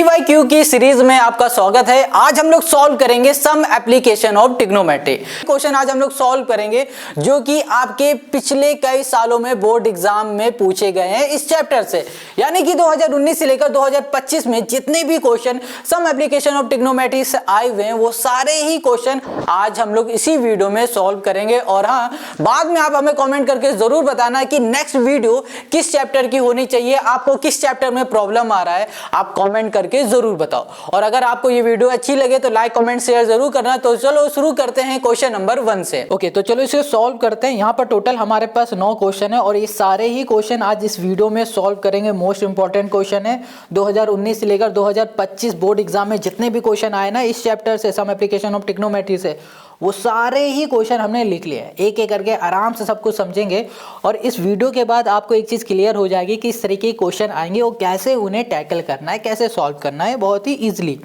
PYQ की series में आपका स्वागत है। आज हम लोग सॉल्व करेंगे some application of trigonometry. Question आज हम लोग सॉल्व करेंगे जो कि आपके पिछले कई सालों में बोर्ड एग्जाम में पूछे गए हैं इस चैप्टर से, यानी कि 2019 से लेकर 2025 में जितने भी question some application of trigonometry से आए हुए हैं वो सारे ही क्वेश्चन आज हम लोग इसी वीडियो में सॉल्व करेंगे। और हाँ, बाद में आप हमें कॉमेंट करके जरूर बताना कि नेक्स्ट वीडियो किस चैप्टर की होनी चाहिए, आपको किस चैप्टर में प्रॉब्लम आ रहा है, आप कॉमेंट करके जरूर बताओ। और अगर आपको ये वीडियो अच्छी लगे तो लाइक कमेंट शेयर जरूर करना। तो चलो शुरू करते हैं क्वेश्चन नंबर 1 से। ओके, तो चलो इसे सॉल्व करते हैं। यहाँ पर टोटल हमारे पास 9 क्वेश्चन है और ये सारे ही क्वेश्चन आज इस वीडियो में सॉल्व करेंगे। मोस्ट इंपॉर्टेंट क्वेश्चन है। 2019 से लेकर 2025 बोर्ड एग्जाम में जितने भी क्वेश्चन आए ना इस चैप्टर से, सम एप्लीकेशन ऑफ ट्रिग्नोमेट्री से, वो सारे ही क्वेश्चन हमने लिख लिए हैं। एक एक करके आराम से सब कुछ समझेंगे और इस वीडियो के बाद आपको एक चीज़ क्लियर हो जाएगी कि इस तरीके के क्वेश्चन आएंगे और कैसे उन्हें टैकल करना है, कैसे सॉल्व करना है बहुत ही ईजिली।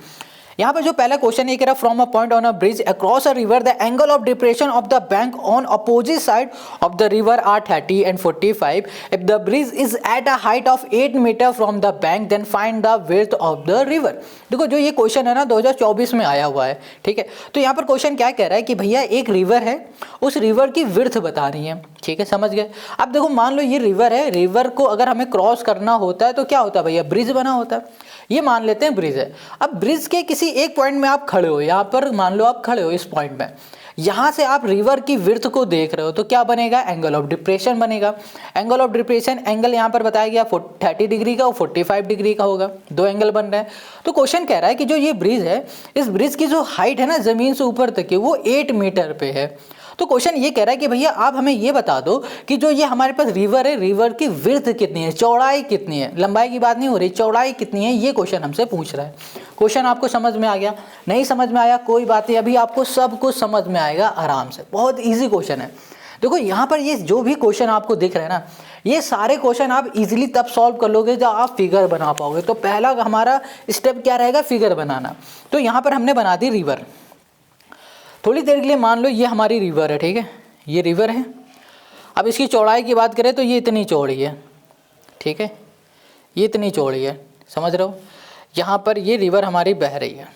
यहाँ पर जो पहला क्वेश्चन है, कह रहा from a point on a bridge across a river the angle of depression of the bank on opposite side of the river are 30 and 45। If the bridge is at a height of 8 metre from the bank then find the width of the river. देखो जो ये question है ना 2024 में आया हुआ है, ठीक है। तो यहाँ पर क्वेश्चन क्या कह रहा है कि भैया एक रिवर है, उस रिवर की विड्थ बतानी है, ठीक है, समझ गए। अब देखो मान लो ये रिवर है, रिवर को अगर हमें क्रॉस करना होता है तो क्या होता है भैया, ब्रिज बना होता है। ये मान लेते हैं ब्रिज है। अब ब्रिज के किसी एक पॉइंट में आप खड़े हो, यहाँ पर मान लो आप खड़े हो इस पॉइंट में, यहाँ से आप रिवर की विड्थ को देख रहे हो तो क्या बनेगा, एंगल ऑफ डिप्रेशन बनेगा। एंगल ऑफ डिप्रेशन एंगल यहाँ पर बताया गया 30 डिग्री का और 45 डिग्री का होगा, दो एंगल बन रहे हैं। तो क्वेश्चन कह रहा है कि जो ये ब्रिज है, इस ब्रिज की जो हाइट है ना जमीन से ऊपर तक की, वो 8 मीटर पे है। तो क्वेश्चन ये कह रहा है कि भैया आप हमें ये बता दो कि जो ये हमारे पास रिवर है, रिवर की विड्थ कितनी है, चौड़ाई कितनी है, लंबाई की बात नहीं हो रही, चौड़ाई कितनी है, ये क्वेश्चन हमसे पूछ रहा है। क्वेश्चन आपको समझ में आ गया? नहीं समझ में आया कोई बात नहीं, अभी आपको सब कुछ समझ में आएगा आराम से। बहुत ईजी क्वेश्चन है। देखो यहाँ पर ये जो भी क्वेश्चन आपको दिख रहे हैं ना, ये सारे क्वेश्चन आप इजीली तब सॉल्व कर लोगे जब आप फिगर बना पाओगे। तो पहला हमारा स्टेप क्या रहेगा, फिगर बनाना। तो यहाँ पर हमने बना दी रिवर। थोड़ी देर के लिए मान लो ये हमारी रिवर है, ठीक है, ये रिवर है। अब इसकी चौड़ाई की बात करें तो ये इतनी चौड़ी है, ठीक है, ये इतनी चौड़ी है, समझ रहे हो। यहाँ पर ये रिवर हमारी बह रही है।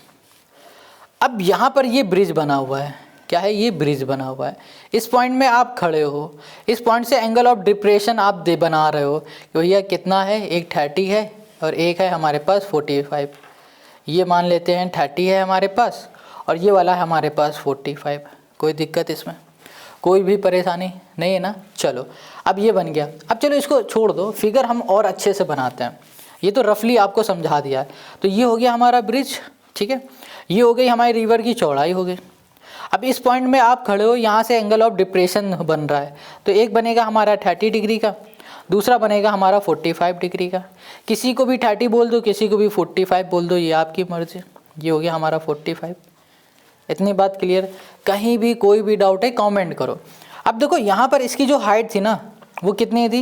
अब यहाँ पर ये ब्रिज बना हुआ है, क्या है, ये ब्रिज बना हुआ है। इस पॉइंट में आप खड़े हो, इस पॉइंट से एंगल ऑफ डिप्रेशन आप बना रहे हो कि भैया कितना है, एक 30 है और एक है हमारे पास 45। ये मान लेते हैं 30 है हमारे पास और ये वाला है हमारे पास 45। कोई दिक्कत इसमें, कोई भी परेशानी नहीं है ना। चलो अब ये बन गया। अब चलो इसको छोड़ दो, फिगर हम और अच्छे से बनाते हैं। ये तो रफली आपको समझा दिया है। तो ये हो गया हमारा ब्रिज, ठीक है, ये हो गई हमारी रिवर की चौड़ाई हो गई। अब इस पॉइंट में आप खड़े हो, यहाँ से एंगल ऑफ डिप्रेशन बन रहा है, तो एक बनेगा हमारा 30 डिग्री का, दूसरा बनेगा हमारा 45 डिग्री का। किसी को भी 30 बोल दो, किसी को भी 45 बोल दो, ये आपकी मर्जी। ये हो गया हमारा 45। इतनी बात क्लियर? कहीं भी कोई भी डाउट है कमेंट करो। अब देखो यहाँ पर इसकी जो हाइट थी ना वो कितनी थी,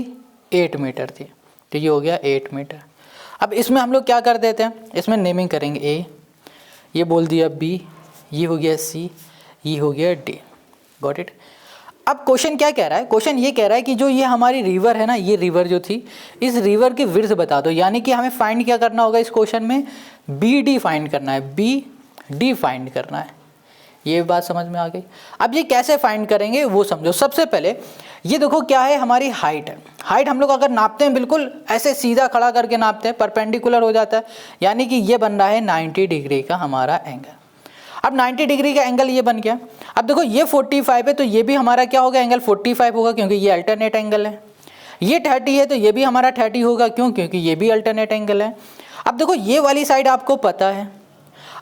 8 मीटर थी। तो ये हो गया 8 मीटर। अब इसमें हम लोग क्या कर देते हैं, इसमें नेमिंग करेंगे। ए, ये बोल दिया बी, ये हो गया सी, ये हो गया डी। Got it. अब क्वेश्चन क्या कह रहा है, क्वेश्चन ये कह रहा है कि जो ये हमारी रिवर है ना, ये रिवर जो थी, इस रिवर की विड्थ बता दो। यानी कि हमें फाइंड क्या करना होगा इस क्वेश्चन में, बी डी फाइंड करना है, बी डी फाइंड करना है। ये बात समझ में आ गई। अब ये कैसे फाइंड करेंगे वो समझो। सबसे पहले ये देखो क्या है, हमारी हाइट है। हाइट हम लोग अगर नापते हैं बिल्कुल ऐसे सीधा खड़ा करके नापते हैं, परपेंडिकुलर हो जाता है, यानी कि ये बन रहा है 90 डिग्री का हमारा एंगल। अब 90 डिग्री का एंगल ये बन गया। अब देखो ये 45 है तो ये भी हमारा क्या होगा, एंगल 45 होगा क्योंकि ये अल्टरनेट एंगल है। ये 30 है तो ये भी हमारा 30 होगा, क्यों, क्योंकि ये भी अल्टरनेट एंगल है। अब देखो ये वाली साइड आपको पता है,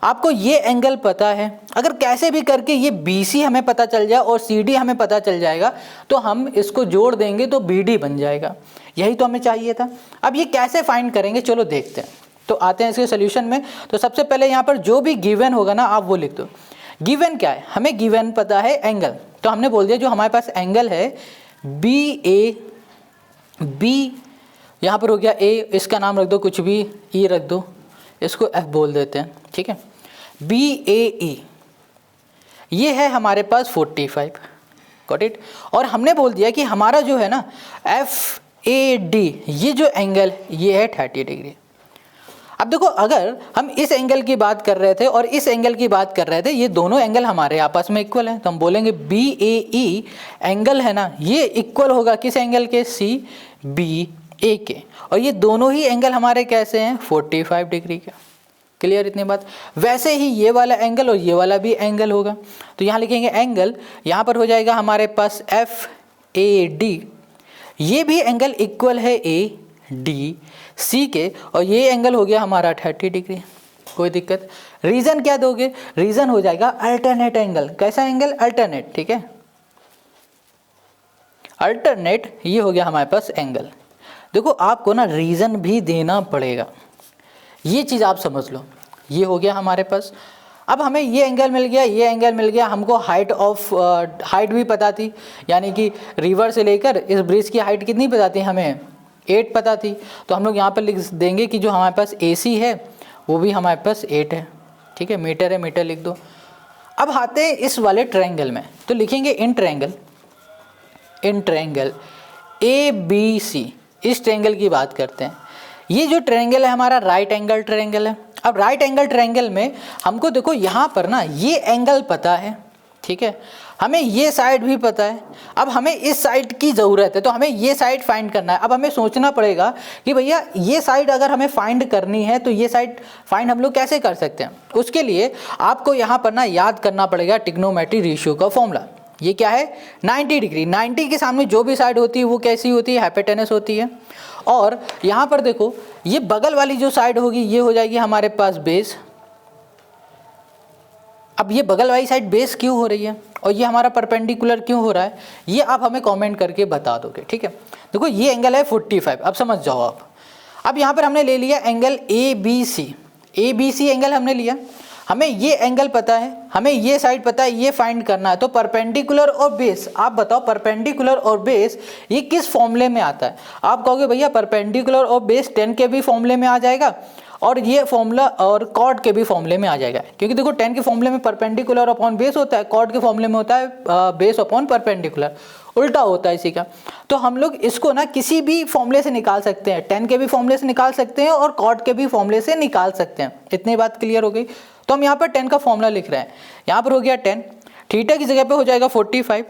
आपको ये एंगल पता है। अगर कैसे भी करके ये BC हमें पता चल जाए और CD हमें पता चल जाएगा तो हम इसको जोड़ देंगे तो BD बन जाएगा। यही तो हमें चाहिए था। अब ये कैसे फाइंड करेंगे, चलो देखते हैं। तो आते हैं इसके सोल्यूशन में। तो सबसे पहले यहाँ पर जो भी गिवन होगा ना आप वो लिख दो। गिवन क्या है, हमें गिवन पता है एंगल, तो हमने बोल दिया जो हमारे पास एंगल है BA, B यहाँ पर हो गया A, इसका नाम रख दो कुछ भी, E रख दो, इसको F बोल देते हैं, ठीक है। BAE ये है हमारे पास 45। Got it. और हमने बोल दिया कि हमारा जो है ना FAD, ये जो एंगल ये है 30 डिग्री। अब देखो अगर हम इस एंगल की बात कर रहे थे और इस एंगल की बात कर रहे थे, ये दोनों एंगल हमारे आपस में इक्वल हैं, तो हम बोलेंगे BAE एंगल है ना, ये इक्वल होगा किस एंगल के, CBA के। और ये दोनों ही एंगल हमारे कैसे हैं, 45 डिग्री के। क्लियर इतनी बात। वैसे ही ये वाला एंगल और ये वाला भी एंगल होगा, तो यहाँ लिखेंगे एंगल, यहाँ पर हो जाएगा हमारे पास FAD, ये भी एंगल इक्वल है ADC के, और ये एंगल हो गया हमारा 30 डिग्री। कोई दिक्कत? रीजन क्या दोगे, रीजन हो जाएगा अल्टरनेट एंगल। कैसा एंगल, अल्टरनेट, ठीक है, अल्टरनेट, ये हो गया हमारे पास एंगल। देखो आपको ना रीजन भी देना पड़ेगा, ये चीज़ आप समझ लो। ये हो गया हमारे पास। अब हमें ये एंगल मिल गया, ये एंगल मिल गया, हमको हाइट भी पता थी, यानी कि रिवर से लेकर इस ब्रिज की हाइट कितनी पता थी हमें, 8 पता थी। तो हम लोग यहाँ पर लिख देंगे कि जो हमारे पास AC है वो भी हमारे पास 8 है, ठीक है, मीटर है, मीटर लिख दो। अब आते हैं इस वाले ट्रायंगल में, तो लिखेंगे इन ट्रायंगल ABC, इस ट्रायंगल की बात करते हैं। ये जो ट्रायंगल है हमारा राइट एंगल ट्रायंगल है। अब राइट एंगल ट्रायंगल में हमको देखो यहाँ पर ना ये एंगल पता है, ठीक है, हमें ये साइड भी पता है। अब हमें इस साइड की ज़रूरत है, तो हमें ये साइड फाइंड करना है। अब हमें सोचना पड़ेगा कि भैया ये साइड अगर हमें फाइंड करनी है तो ये साइड फाइंड हम लोग कैसे कर सकते हैं। उसके लिए आपको यहाँ पर ना याद करना पड़ेगा ट्रिग्नोमेट्री रेशियो का फॉर्मूला। ये क्या है, 90 डिग्री। 90 के सामने जो भी साइड होती है वो कैसी होती है, हाइपोटेनस होती है। और यहाँ पर देखो ये बगल वाली जो साइड होगी ये हो जाएगी हमारे पास बेस। अब ये बगल वाली साइड बेस क्यों हो रही है और ये हमारा परपेंडिकुलर क्यों हो रहा है, ये आप हमें कमेंट करके बता दोगे, ठीक है। देखो ये एंगल है 45, अब समझ जाओ आप। अब यहाँ पर हमने ले लिया एंगल ABC एंगल हमने लिया, हमें ये एंगल पता है, हमें ये साइड पता है, ये फाइंड करना है। तो परपेंडिकुलर और बेस, आप बताओ परपेंडिकुलर और बेस ये किस फॉर्मूले में आता है। आप कहोगे भैया परपेंडिकुलर और बेस 10 के भी फॉर्मूले में आ जाएगा और ये फॉर्मूला और कॉर्ड के भी फॉर्मूले में आ जाएगा, क्योंकि देखो 10 के फॉर्मूले में परपेंडिकुलर अपॉन बेस होता है, कॉर्ड के फॉर्मूले में होता है बेस अपॉन परपेंडिकुलर, उल्टा होता है इसी का। तो हम लोग इसको ना किसी भी फॉर्मूले से निकाल सकते हैं, 10 के भी फॉर्मूले से निकाल सकते हैं और कॉर्ड के भी फॉर्मूले से निकाल सकते हैं। इतनी बात क्लियर हो गई। तो हम यहाँ पर 10 का फॉर्मूला लिख रहे हैं, यहाँ पर हो गया 10, थीटा की जगह पे हो जाएगा 45,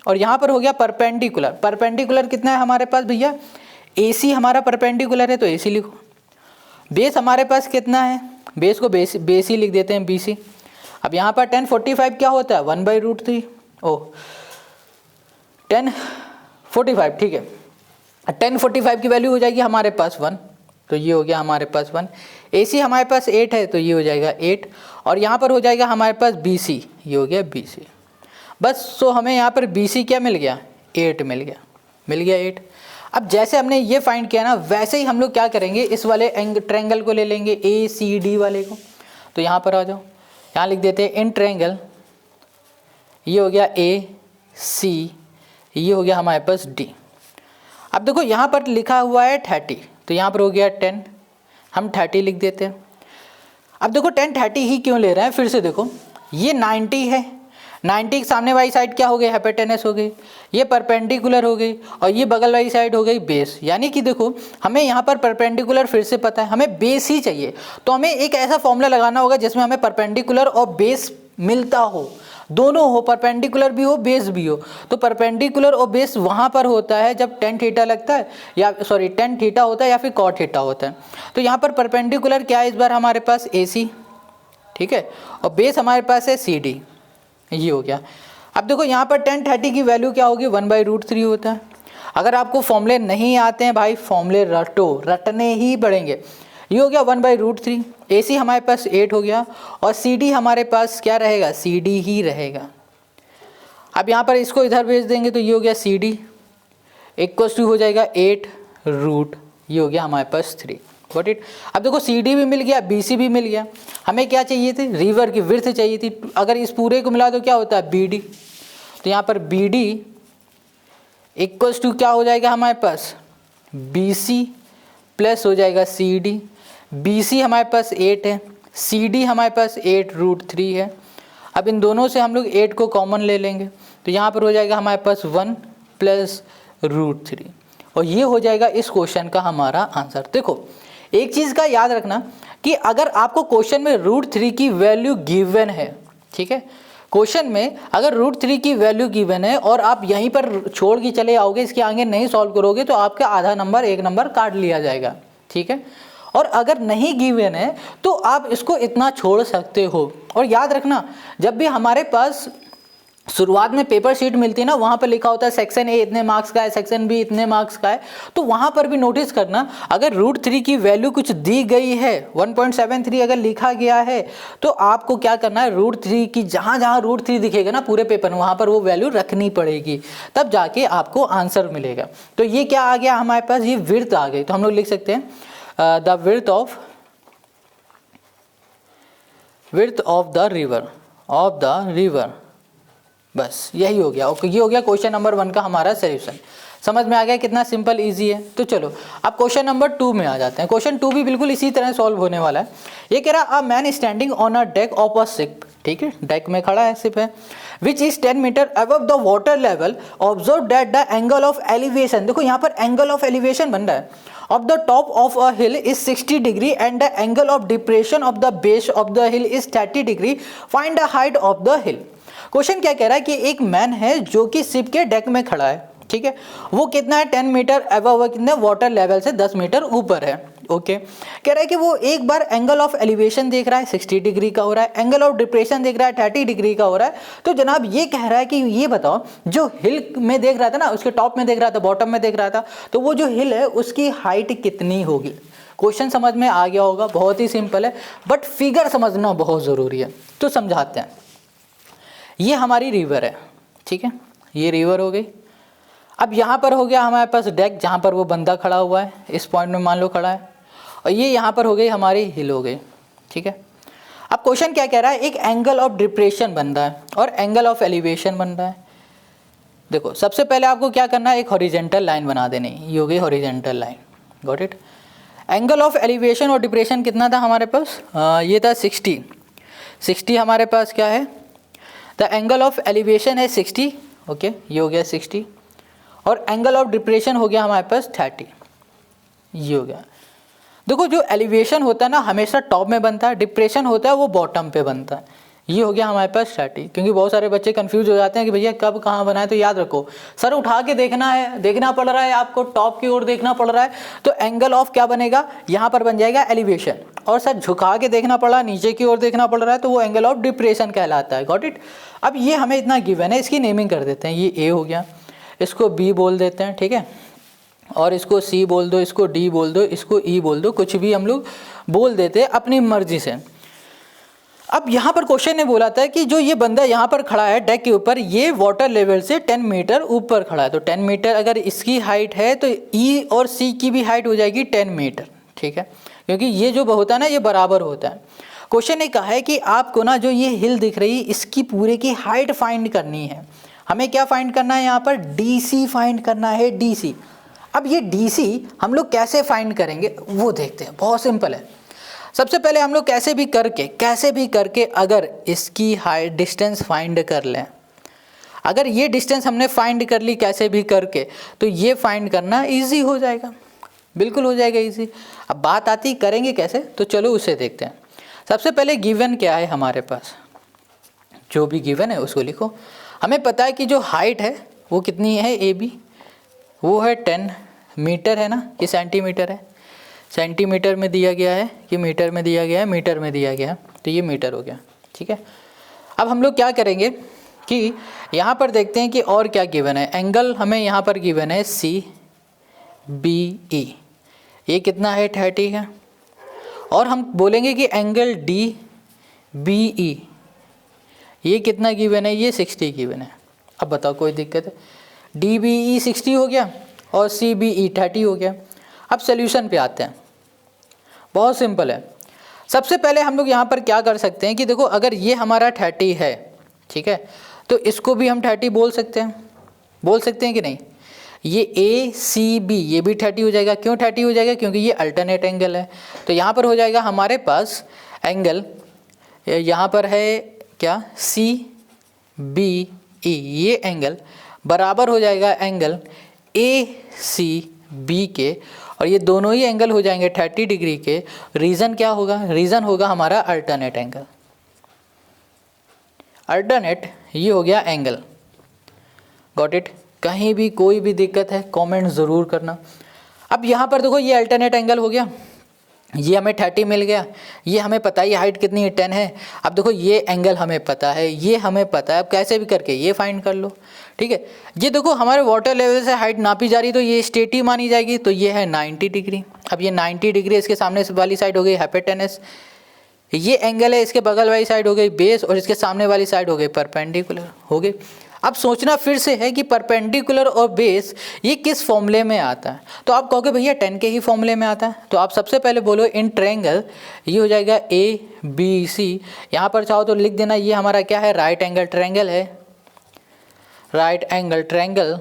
और यहाँ पर हो गया परपेंडिकुलर। परपेंडिकुलर कितना है हमारे पास भैया, AC हमारा परपेंडिकुलर है तो AC लिखो। बेस हमारे पास कितना है, बेस को बेस ही लिख देते हैं, BC। अब यहाँ पर 10 45 क्या होता है, 1/√3, 10 45, ठीक है। 10 45 की वैल्यू हो जाएगी हमारे पास 1, तो ये हो गया हमारे पास 1। AC हमारे पास 8 है तो ये हो जाएगा 8, और यहाँ पर हो जाएगा हमारे पास BC, ये हो गया BC। बस सो हमें यहाँ पर BC क्या मिल गया, 8 मिल गया 8। अब जैसे हमने ये फाइंड किया ना, वैसे ही हम लोग क्या करेंगे, इस वाले ट्रायंगल को ले लेंगे ACD वाले को। तो यहाँ पर आ जाओ, यहाँ लिख देते हैं इन ट्रायंगल, ये हो गया AC, ये हो गया हमारे पास D। अब देखो यहाँ पर लिखा हुआ है 30, तो यहाँ पर हो गया 10, हम 30 लिख देते हैं। अब देखो 10 30 ही क्यों ले रहे हैं, फिर से देखो ये 90 है, 90 के सामने वाली साइड क्या हो गई, हाइपोटेनस हो गई, ये परपेंडिकुलर हो गई, और ये बगल वाली साइड हो गई बेस। यानी कि देखो हमें यहाँ पर परपेंडिकुलर फिर से पता है, हमें बेस ही चाहिए। तो हमें एक ऐसा फॉर्मूला लगाना होगा जिसमें हमें परपेंडिकुलर और बेस मिलता हो, दोनों हो, परपेंडिकुलर भी हो बेस भी हो। तो परपेंडिकुलर और बेस वहाँ पर होता है जब tan थीटा लगता है, या सॉरी tan थीटा होता है या फिर cot थीटा होता है। तो यहाँ पर परपेंडिकुलर क्या है इस बार हमारे पास AC, ठीक है, और बेस हमारे पास है CD, ये हो गया। अब देखो यहाँ पर tan 30 की वैल्यू क्या होगी, 1/√3 होता है। अगर आपको फॉर्मूले नहीं आते हैं भाई, फॉर्मूले रटने ही पड़ेंगे। ये हो गया 1/√3, AC हमारे पास 8 हो गया, और CD हमारे पास क्या रहेगा, CD ही रहेगा। अब यहाँ पर इसको इधर भेज देंगे तो ये हो गया CD इक्वल्स टू हो जाएगा 8√, ये हो गया हमारे पास 3। Got it. अब देखो CD भी मिल गया, BC भी मिल गया, हमें क्या चाहिए थी, रिवर की विड्थ चाहिए थी। अगर इस पूरे को मिला तो क्या होता है, BD। तो यहाँ पर BD इक्वल्स टू क्या हो जाएगा हमारे पास, BC प्लस हो जाएगा CD। BC हमारे पास 8 है, CD हमारे पास 8√3 है। अब इन दोनों से हम लोग 8 को कॉमन ले लेंगे, तो यहाँ पर हो जाएगा हमारे पास 1 + √3, और ये हो जाएगा इस क्वेश्चन का हमारा आंसर। देखो एक चीज़ का याद रखना कि अगर आपको क्वेश्चन में √3 की वैल्यू गिवन है, ठीक है, क्वेश्चन में अगर √3 की वैल्यू गिवन है और आप यहीं पर छोड़ के चले आओगे, इसके आगे नहीं सॉल्व करोगे तो आपका आधा नंबर 1 नंबर काट लिया जाएगा, ठीक है। और अगर नहीं गिवन है तो आप इसको इतना छोड़ सकते हो। और याद रखना, जब भी हमारे पास शुरुआत में पेपर शीट मिलती है ना, वहां पर लिखा होता है सेक्शन ए इतने मार्क्स का है, सेक्शन बी इतने मार्क्स का है, तो वहां पर भी नोटिस करना, अगर √3 की वैल्यू कुछ दी गई है, 1.73 अगर लिखा गया है, तो आपको क्या करना है, √3 की जहां जहां √3 दिखेगा ना पूरे पेपर में, वहां पर वो वैल्यू रखनी पड़ेगी, तब जाके आपको आंसर मिलेगा। तो ये क्या आ गया हमारे पास, ये विड्थ आ गई। तो हम लोग लिख सकते हैं the width of the river, बस यही हो गया। ओके, ये हो गया क्वेश्चन नंबर 1 का हमारा सॉल्यूशन। समझ में आ गया कितना सिंपल इजी है। तो चलो अब क्वेश्चन नंबर 2 में आ जाते हैं। क्वेश्चन 2 भी बिल्कुल इसी तरह सॉल्व होने वाला है। ये कह रहा a man standing on a deck of a ship, ठीक है, डेक में खड़ा है, शिप है, which is 10 metre above the water level, observe that the angle of elevation, देखो यहाँ पर एंगल ऑफ एलिवेशन बन रहा है, of the top of a hill is 60 degree and the angle of depression of the base of the hill is 30 degree, find the height of the hill। Question क्या कह रहा है कि एक man है जो कि शिप के डेक में खड़ा है, ठीक है, वो कितना है 10 मीटर अबव, कितने वाटर लेवल से 10 मीटर ऊपर है। ओके, कह रहा है कि वो एक बार एंगल ऑफ एलिवेशन देख रहा है 60 डिग्री का हो रहा है, एंगल ऑफ डिप्रेशन देख रहा है 30 डिग्री का हो रहा है। तो जनाब ये कह रहा है कि ये बताओ, जो हिल में देख रहा था ना, उसके टॉप में देख रहा था, बॉटम में देख रहा था, तो वो जो हिल है उसकी हाइट कितनी होगी। क्वेश्चन समझ में आ गया होगा, बहुत ही सिंपल है, बट फिगर समझना बहुत ज़रूरी है। तो समझाते हैं। ये हमारी रिवर है, ठीक है, ये रिवर हो गई। अब यहाँ पर हो गया हमारे पास डेक, जहाँ पर वो बंदा खड़ा हुआ है, इस पॉइंट में मान लो खड़ा है, और ये यहाँ पर हो गई हमारी हिल हो गई, ठीक है। अब क्वेश्चन क्या कह रहा है, एक एंगल ऑफ डिप्रेशन बन रहा है और एंगल ऑफ एलिवेशन बन रहा है। देखो सबसे पहले आपको क्या करना है, एक हॉरिजेंटल लाइन बना देनी, ये हो गई horizontal line, got it. Angle of elevation और डिप्रेशन कितना था हमारे पास, ये था 60 हमारे पास क्या है, द एंगल ऑफ एलिवेशन है 60, ओके, ये हो गया 60, और एंगल ऑफ डिप्रेशन हो गया हमारे पास 30, ये हो गया। देखो जो एलिवेशन होता है ना हमेशा टॉप में बनता है, डिप्रेशन होता है वो बॉटम पे बनता है, ये हो गया हमारे पास 30। क्योंकि बहुत सारे बच्चे कंफ्यूज हो जाते हैं कि भैया कब कहाँ बनाए, तो याद रखो सर उठा के देखना है, देखना पड़ रहा है आपको, टॉप की ओर देखना पड़ रहा है, तो एंगल ऑफ क्या बनेगा, यहाँ पर बन जाएगा एलिवेशन, और सर झुका के देखना पड़ रहा है, नीचे की ओर देखना पड़ रहा है, तो वो एंगल ऑफ डिप्रेशन कहलाता है, गॉट इट। अब ये हमें इतना गिवन है, इसकी नेमिंग कर देते हैं, ये ए हो गया, इसको बी बोल देते हैं, ठीक है, और इसको सी बोल दो, इसको डी बोल दो, इसको ई बोल दो, कुछ भी हम लोग बोल देते हैं अपनी मर्जी से। अब यहाँ पर क्वेश्चन ने बोला था कि जो ये बंदा यहाँ पर खड़ा है डेक के ऊपर, ये वाटर लेवल से 10 मीटर ऊपर खड़ा है, तो 10 मीटर अगर इसकी हाइट है तो ई और सी की भी हाइट हो जाएगी 10 मीटर, ठीक है, क्योंकि ये जो होता है ना ये बराबर होता है। क्वेश्चन ने कहा है कि आपको ना जो ये हिल दिख रही है इसकी पूरे की हाइट फाइंड करनी है। हमें क्या फाइंड करना है, यहाँ पर डी फाइंड करना है, डी। अब ये डी हम लोग कैसे फाइंड करेंगे वो देखते हैं, बहुत सिंपल है। सबसे पहले हम लोग कैसे भी करके अगर इसकी हाइट डिस्टेंस फाइंड कर लें, अगर ये डिस्टेंस हमने फाइंड कर ली कैसे भी करके, तो ये फाइंड करना इजी हो जाएगा, बिल्कुल हो जाएगा इजी। अब बात आती करेंगे कैसे, तो चलो उसे देखते हैं। सबसे पहले गिवन क्या है हमारे पास, जो भी गिवन है उसको लिखो। हमें पता है कि जो हाइट है वो कितनी है, ए बी, वो है 10 मीटर है ना, कि सेंटीमीटर है, सेंटीमीटर में दिया गया है कि मीटर में दिया गया है, मीटर में दिया गया है, तो ये मीटर हो गया, ठीक है। अब हम लोग क्या करेंगे कि यहाँ पर देखते हैं कि और क्या गिवन है। एंगल हमें यहाँ पर गिवन है सी बी ई, ये कितना है 30 है, और हम बोलेंगे कि एंगल डी बी ई, ये कितना गिवन है, ये 60 गिवन है। अब बताओ कोई दिक्कत है, डी बी ई 60 हो गया और सी बी ई 30 हो गया। अब सोल्यूशन पे आते हैं, बहुत सिंपल है। सबसे पहले हम लोग यहाँ पर क्या कर सकते हैं कि देखो अगर ये हमारा 30 है, ठीक है, तो इसको भी हम 30 बोल सकते हैं कि नहीं। ये ए सी बी ये भी 30 हो जाएगा, क्यों 30 हो जाएगा, क्योंकि ये अल्टरनेट एंगल है। तो यहाँ पर हो जाएगा हमारे पास एंगल, यहाँ पर है क्या, सी बी ई, ये एंगल बराबर हो जाएगा एंगल ए सी बी के, और ये दोनों ही एंगल हो जाएंगे 30 डिग्री के। रीज़न क्या होगा? रीज़न होगा हमारा अल्टरनेट एंगल। अल्टरनेट ये हो गया एंगल। Got it? कहीं भी कोई भी दिक्कत है कमेंट ज़रूर करना। अब यहाँ पर देखो ये अल्टरनेट एंगल हो गया, ये हमें 30 मिल गया, ये हमें पता है ये हाइट कितनी है 10 है। अब देखो ये एंगल हमें पता है, ये हमें पता है, अब कैसे भी करके ये फाइंड कर लो। ठीक है, ये देखो हमारे वाटर लेवल से हाइट नापी जा रही तो ये स्टेटी मानी जाएगी, तो ये है 90 डिग्री। अब ये 90 डिग्री इसके सामने वाली साइड हो गई हाइपोटेनस, ये एंगल है इसके बगल वाली साइड हो गई बेस, और इसके सामने वाली साइड हो गई परपेंडिकुलर हो गई। अब सोचना फिर से है कि परपेंडिकुलर और बेस ये किस फॉर्मूले में आता है, तो आप कहोगे भैया 10 के ही फॉर्मूले में आता है। तो आप सबसे पहले बोलो इन ट्रायंगल ये हो जाएगा ABC, यहाँ पर चाहो तो लिख देना ये हमारा क्या है, राइट एंगल ट्रायंगल है, राइट एंगल ट्रायंगल।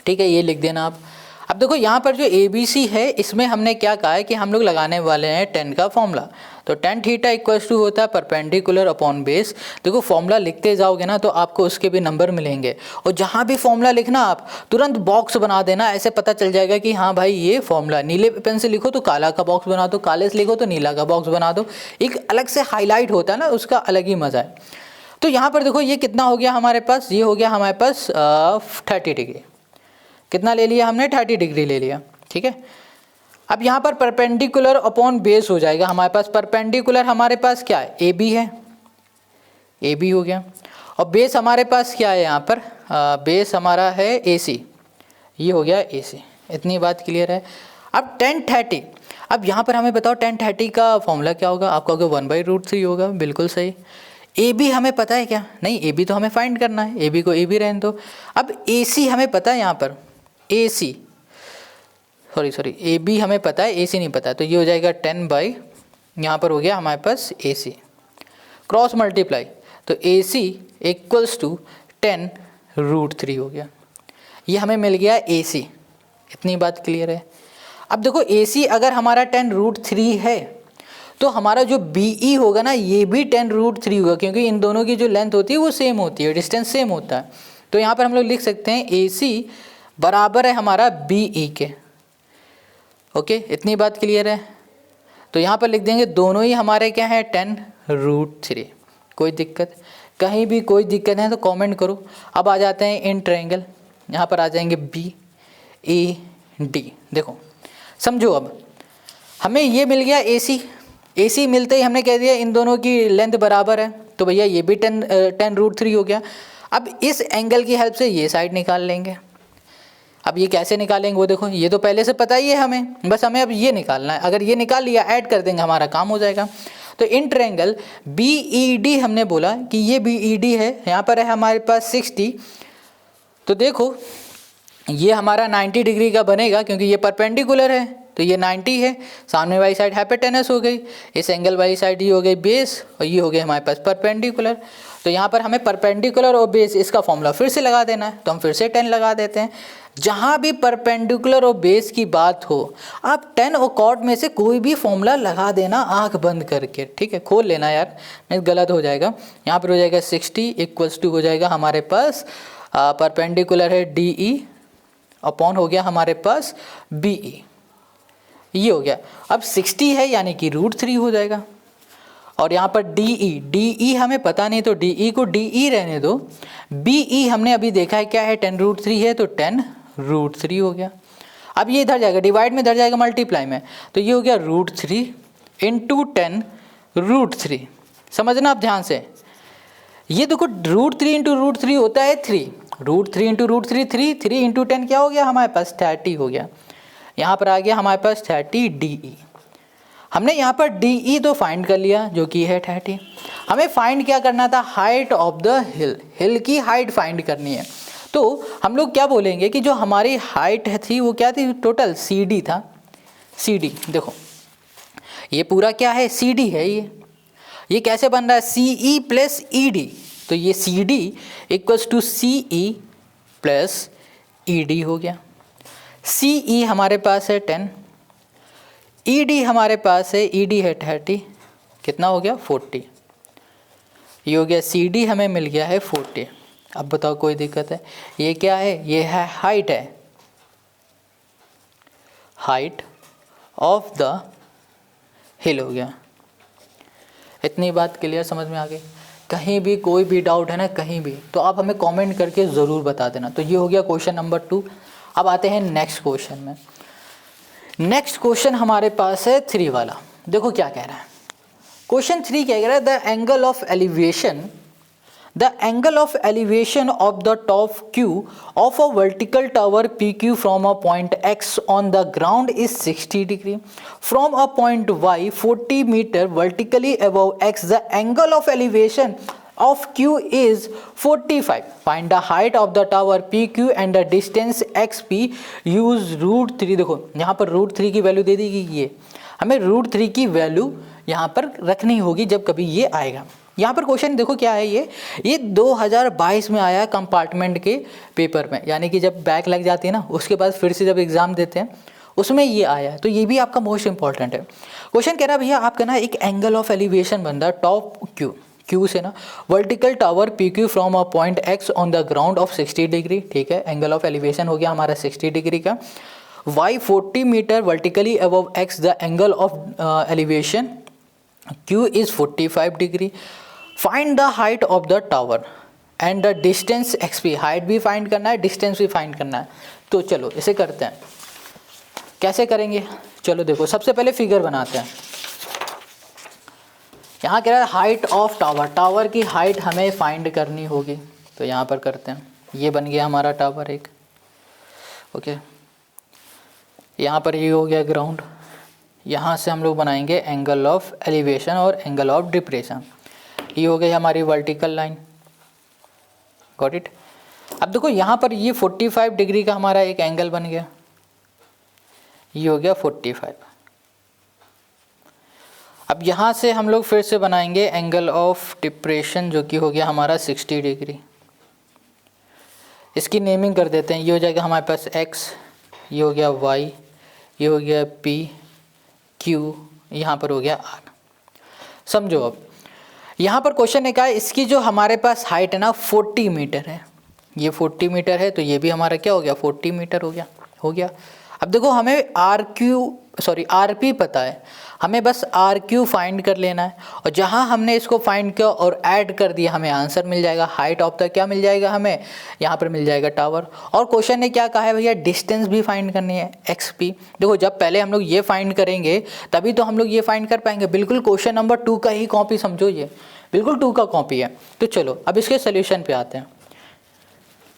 ठीक है, ये लिख देना आप। अब देखो यहाँ पर जो ABC है इसमें हमने क्या कहा है कि हम लोग लगाने वाले हैं 10 का फॉर्मूला। तो tan थीटा इक्वल्स टू होता है परपेंडिकुलर अपॉन बेस। देखो फॉर्मूला लिखते जाओगे ना तो आपको उसके भी नंबर मिलेंगे, और जहाँ भी फॉर्मूला लिखना आप तुरंत बॉक्स बना देना, ऐसे पता चल जाएगा कि हाँ भाई ये फॉर्मूला। नीले पेन से लिखो तो काला का बॉक्स बना दो, काले से लिखो तो नीला का बॉक्स बना दो, एक अलग से हाईलाइट होता है ना, उसका अलग ही मज़ा है। तो यहाँ पर देखो ये कितना हो गया हमारे पास, ये हो गया हमारे पास 30 डिग्री। कितना ले लिया हमने, 30 डिग्री ले लिया। ठीक है, अब यहाँ पर परपेंडिकुलर अपॉन बेस हो जाएगा हमारे पास। परपेंडिकुलर हमारे पास क्या है, AB है, AB हो गया, और बेस हमारे पास क्या है यहाँ पर, बेस हमारा है AC, ये हो गया AC। इतनी बात क्लियर है। अब tan 30, अब यहाँ पर हमें बताओ tan 30 का फॉर्मूला क्या होगा। आप कहोगे 1/√3 होगा, बिल्कुल सही। AB हमें पता है क्या, नहीं AB तो हमें फाइंड करना है, AB को AB रहने दो। अब AC हमें पता है, यहाँ पर AC सॉरी AB हमें पता है, AC नहीं पता है, तो ये हो जाएगा 10 बाई, यहाँ पर हो गया हमारे पास AC, क्रॉस मल्टीप्लाई, तो AC इक्वल्स टू 10√3 हो गया। ये हमें मिल गया AC। इतनी बात क्लियर है। अब देखो AC अगर हमारा 10√3 है तो हमारा जो BE होगा ना ये भी 10√3 होगा, क्योंकि इन दोनों की जो लेंथ होती है वो सेम होती है, डिस्टेंस सेम होता है। तो यहाँ पर हम लोग लिख सकते हैं AC बराबर है हमारा BE के। ओके, इतनी बात क्लियर है। तो यहाँ पर लिख देंगे दोनों ही हमारे क्या है 10√3। कोई दिक्कत, कहीं भी कोई दिक्कत है तो कमेंट करो। अब आ जाते हैं इन ट्रायंगल, यहाँ पर आ जाएंगे BAD। देखो समझो, अब हमें ये मिल गया AC मिलते ही हमने कह दिया इन दोनों की लेंथ बराबर है, तो भैया ये भी 10√3 हो गया। अब इस एंगल की हेल्प से ये साइड निकाल लेंगे। अब ये कैसे निकालेंगे वो देखो, ये तो पहले से पता ही है हमें, बस हमें अब ये निकालना है। अगर ये निकाल लिया ऐड कर देंगे हमारा काम हो जाएगा। तो इन ट्रायंगल BED हमने बोला कि ये BED है, यहाँ पर है हमारे पास 60। तो देखो ये हमारा 90 डिग्री का बनेगा, क्योंकि ये परपेंडिकुलर है तो ये 90 है। सामने वाली साइड हाइपोटेनस हो गई, इस एंगल वाली साइड ये हो गई बेस, और ये हो गई हमारे पास परपेंडिकुलर। तो यहाँ पर हमें परपेंडिकुलर और बेस इसका फॉर्मूला फिर से लगा देना है, तो हम फिर से 10 लगा देते हैं। जहाँ भी परपेंडिकुलर और बेस की बात हो आप 10 और कॉट में से कोई भी फॉर्मूला लगा देना आंख बंद करके। ठीक है, खोल लेना यार, नहीं गलत हो जाएगा। यहाँ पर हो जाएगा 60 इक्वल्स टू हो जाएगा हमारे पास परपेंडिकुलर है DE अपॉन हो गया हमारे पास BE, ये हो गया। अब 60 है यानी कि √3 हो जाएगा, और यहाँ पर DE हमें पता नहीं, तो DE को DE रहने दो। BE हमने अभी देखा है क्या है 10√3 है, तो 10√3 हो गया। अब ये इधर जाएगा, डिवाइड में इधर जाएगा मल्टीप्लाई में, तो ये हो गया √3 इंटू 10√3। समझना आप ध्यान से, ये देखो √3 इंटू √3 होता है 3, √3 इंटू √3 3 इंटू 10 क्या हो गया हमारे पास 30 हो गया। यहाँ पर आ गया हमारे पास 30 DE। हमने यहाँ पर DE तो फाइंड कर लिया जो कि है 30। हमें फाइंड क्या करना था, हाइट ऑफ द हिल की हाइट फाइंड करनी है। तो हम लोग क्या बोलेंगे कि जो हमारी हाइट थी वो क्या थी, टोटल CD था। CD देखो ये पूरा क्या है CD है, ये कैसे बन रहा है CE प्लस ED, तो ये CD equals to CE plus ED हो गया। CE हमारे पास है 10, ED हमारे पास है, ED है 30, कितना हो गया 40, ये हो गया CD हमें मिल गया है 40। अब बताओ कोई दिक्कत है, ये क्या है, ये है हाइट है, हाइट ऑफ द हिल हो गया। इतनी बात क्लियर समझ में आ गई? कहीं भी कोई भी डाउट है ना, कहीं भी, तो आप हमें कमेंट करके ज़रूर बता देना। तो ये हो गया क्वेश्चन नंबर 2। अब आते हैं नेक्स्ट क्वेश्चन में। नेक्स्ट क्वेश्चन हमारे पास है 3 वाला। देखो क्या कह रहा है क्वेश्चन 3, क्या कह रहा है, the angle of elevation The angle of elevation of the top Q of a vertical tower PQ from a point X on the ground is 60 degree. From a point Y 40 meter vertically above X, the angle of elevation of Q is 45. Find the height of the tower PQ and the distance XP. Use √3। देखो यहाँ पर √3 की value दे दी गई है, हमें √3 की value यहाँ पर रखनी होगी जब कभी ये आएगा। यहाँ पर क्वेश्चन देखो क्या है, ये 2022 में आया है कंपार्टमेंट के पेपर में, यानी कि जब बैक लग जाती है ना, उसके बाद फिर से जब एग्ज़ाम देते हैं उसमें ये आया है। तो ये भी आपका मोस्ट इंपॉर्टेंट है। क्वेश्चन कह रहा है भैया आपका ना एक एंगल ऑफ एलिवेशन बन रहा है टॉप क्यू से ना vertical tower PQ from a point X on the ground of 60 degree. ठीक है, एंगल ऑफ एलिवेशन हो गया हमारा 60 डिग्री का। Y 40 metre vertically above X, the angle of elevation Q is 45 degree. Find the height of the tower and the distance XP। Height भी find करना है, distance भी फाइंड करना है। तो चलो इसे करते हैं। कैसे करेंगे, चलो देखो सबसे पहले फिगर बनाते हैं। यहाँ कह रहा है हाइट ऑफ टावर, टावर की हाइट हमें फाइंड करनी होगी। तो यहाँ पर करते हैं, ये बन गया हमारा टावर एक, ओके। यहाँ पर ये हो गया ग्राउंड। यहाँ से हम लोग बनाएंगे एंगल ऑफ एलिवेशन और एंगल ऑफ डिप्रेशन। ये हो गई हमारी वर्टिकल लाइन, गॉट इट। अब देखो यहाँ पर ये 45 डिग्री का हमारा एक एंगल बन गया, ये हो गया 45। अब यहाँ से हम लोग फिर से बनाएंगे एंगल ऑफ डिप्रेशन जो कि हो गया हमारा 60 डिग्री। इसकी नेमिंग कर देते हैं, ये हो जाएगा हमारे पास x, ये हो गया y, ये हो गया p, q, यहाँ पर हो गया r। समझो अब यहाँ पर क्वेश्चन ने कहा इसकी जो हमारे पास हाइट है ना 40 मीटर है, ये 40 मीटर है, तो ये भी हमारा क्या हो गया 40 मीटर हो गया। अब देखो हमें RP पता है, हमें बस RQ फाइंड कर लेना है, और जहाँ हमने इसको फाइंड किया और ऐड कर दिया हमें आंसर मिल जाएगा। हाइट ऑफ द क्या मिल जाएगा हमें, यहाँ पर मिल जाएगा टावर। और क्वेश्चन ने क्या कहा है भैया, डिस्टेंस भी फाइंड करनी है XP। देखो जब पहले हम लोग ये फाइंड करेंगे तभी तो हम लोग ये फाइंड कर पाएंगे। बिल्कुल क्वेश्चन नंबर 2 का ही कॉपी समझो, ये बिल्कुल 2 का कॉपी है। तो चलो अब इसके सोल्यूशन पे आते हैं।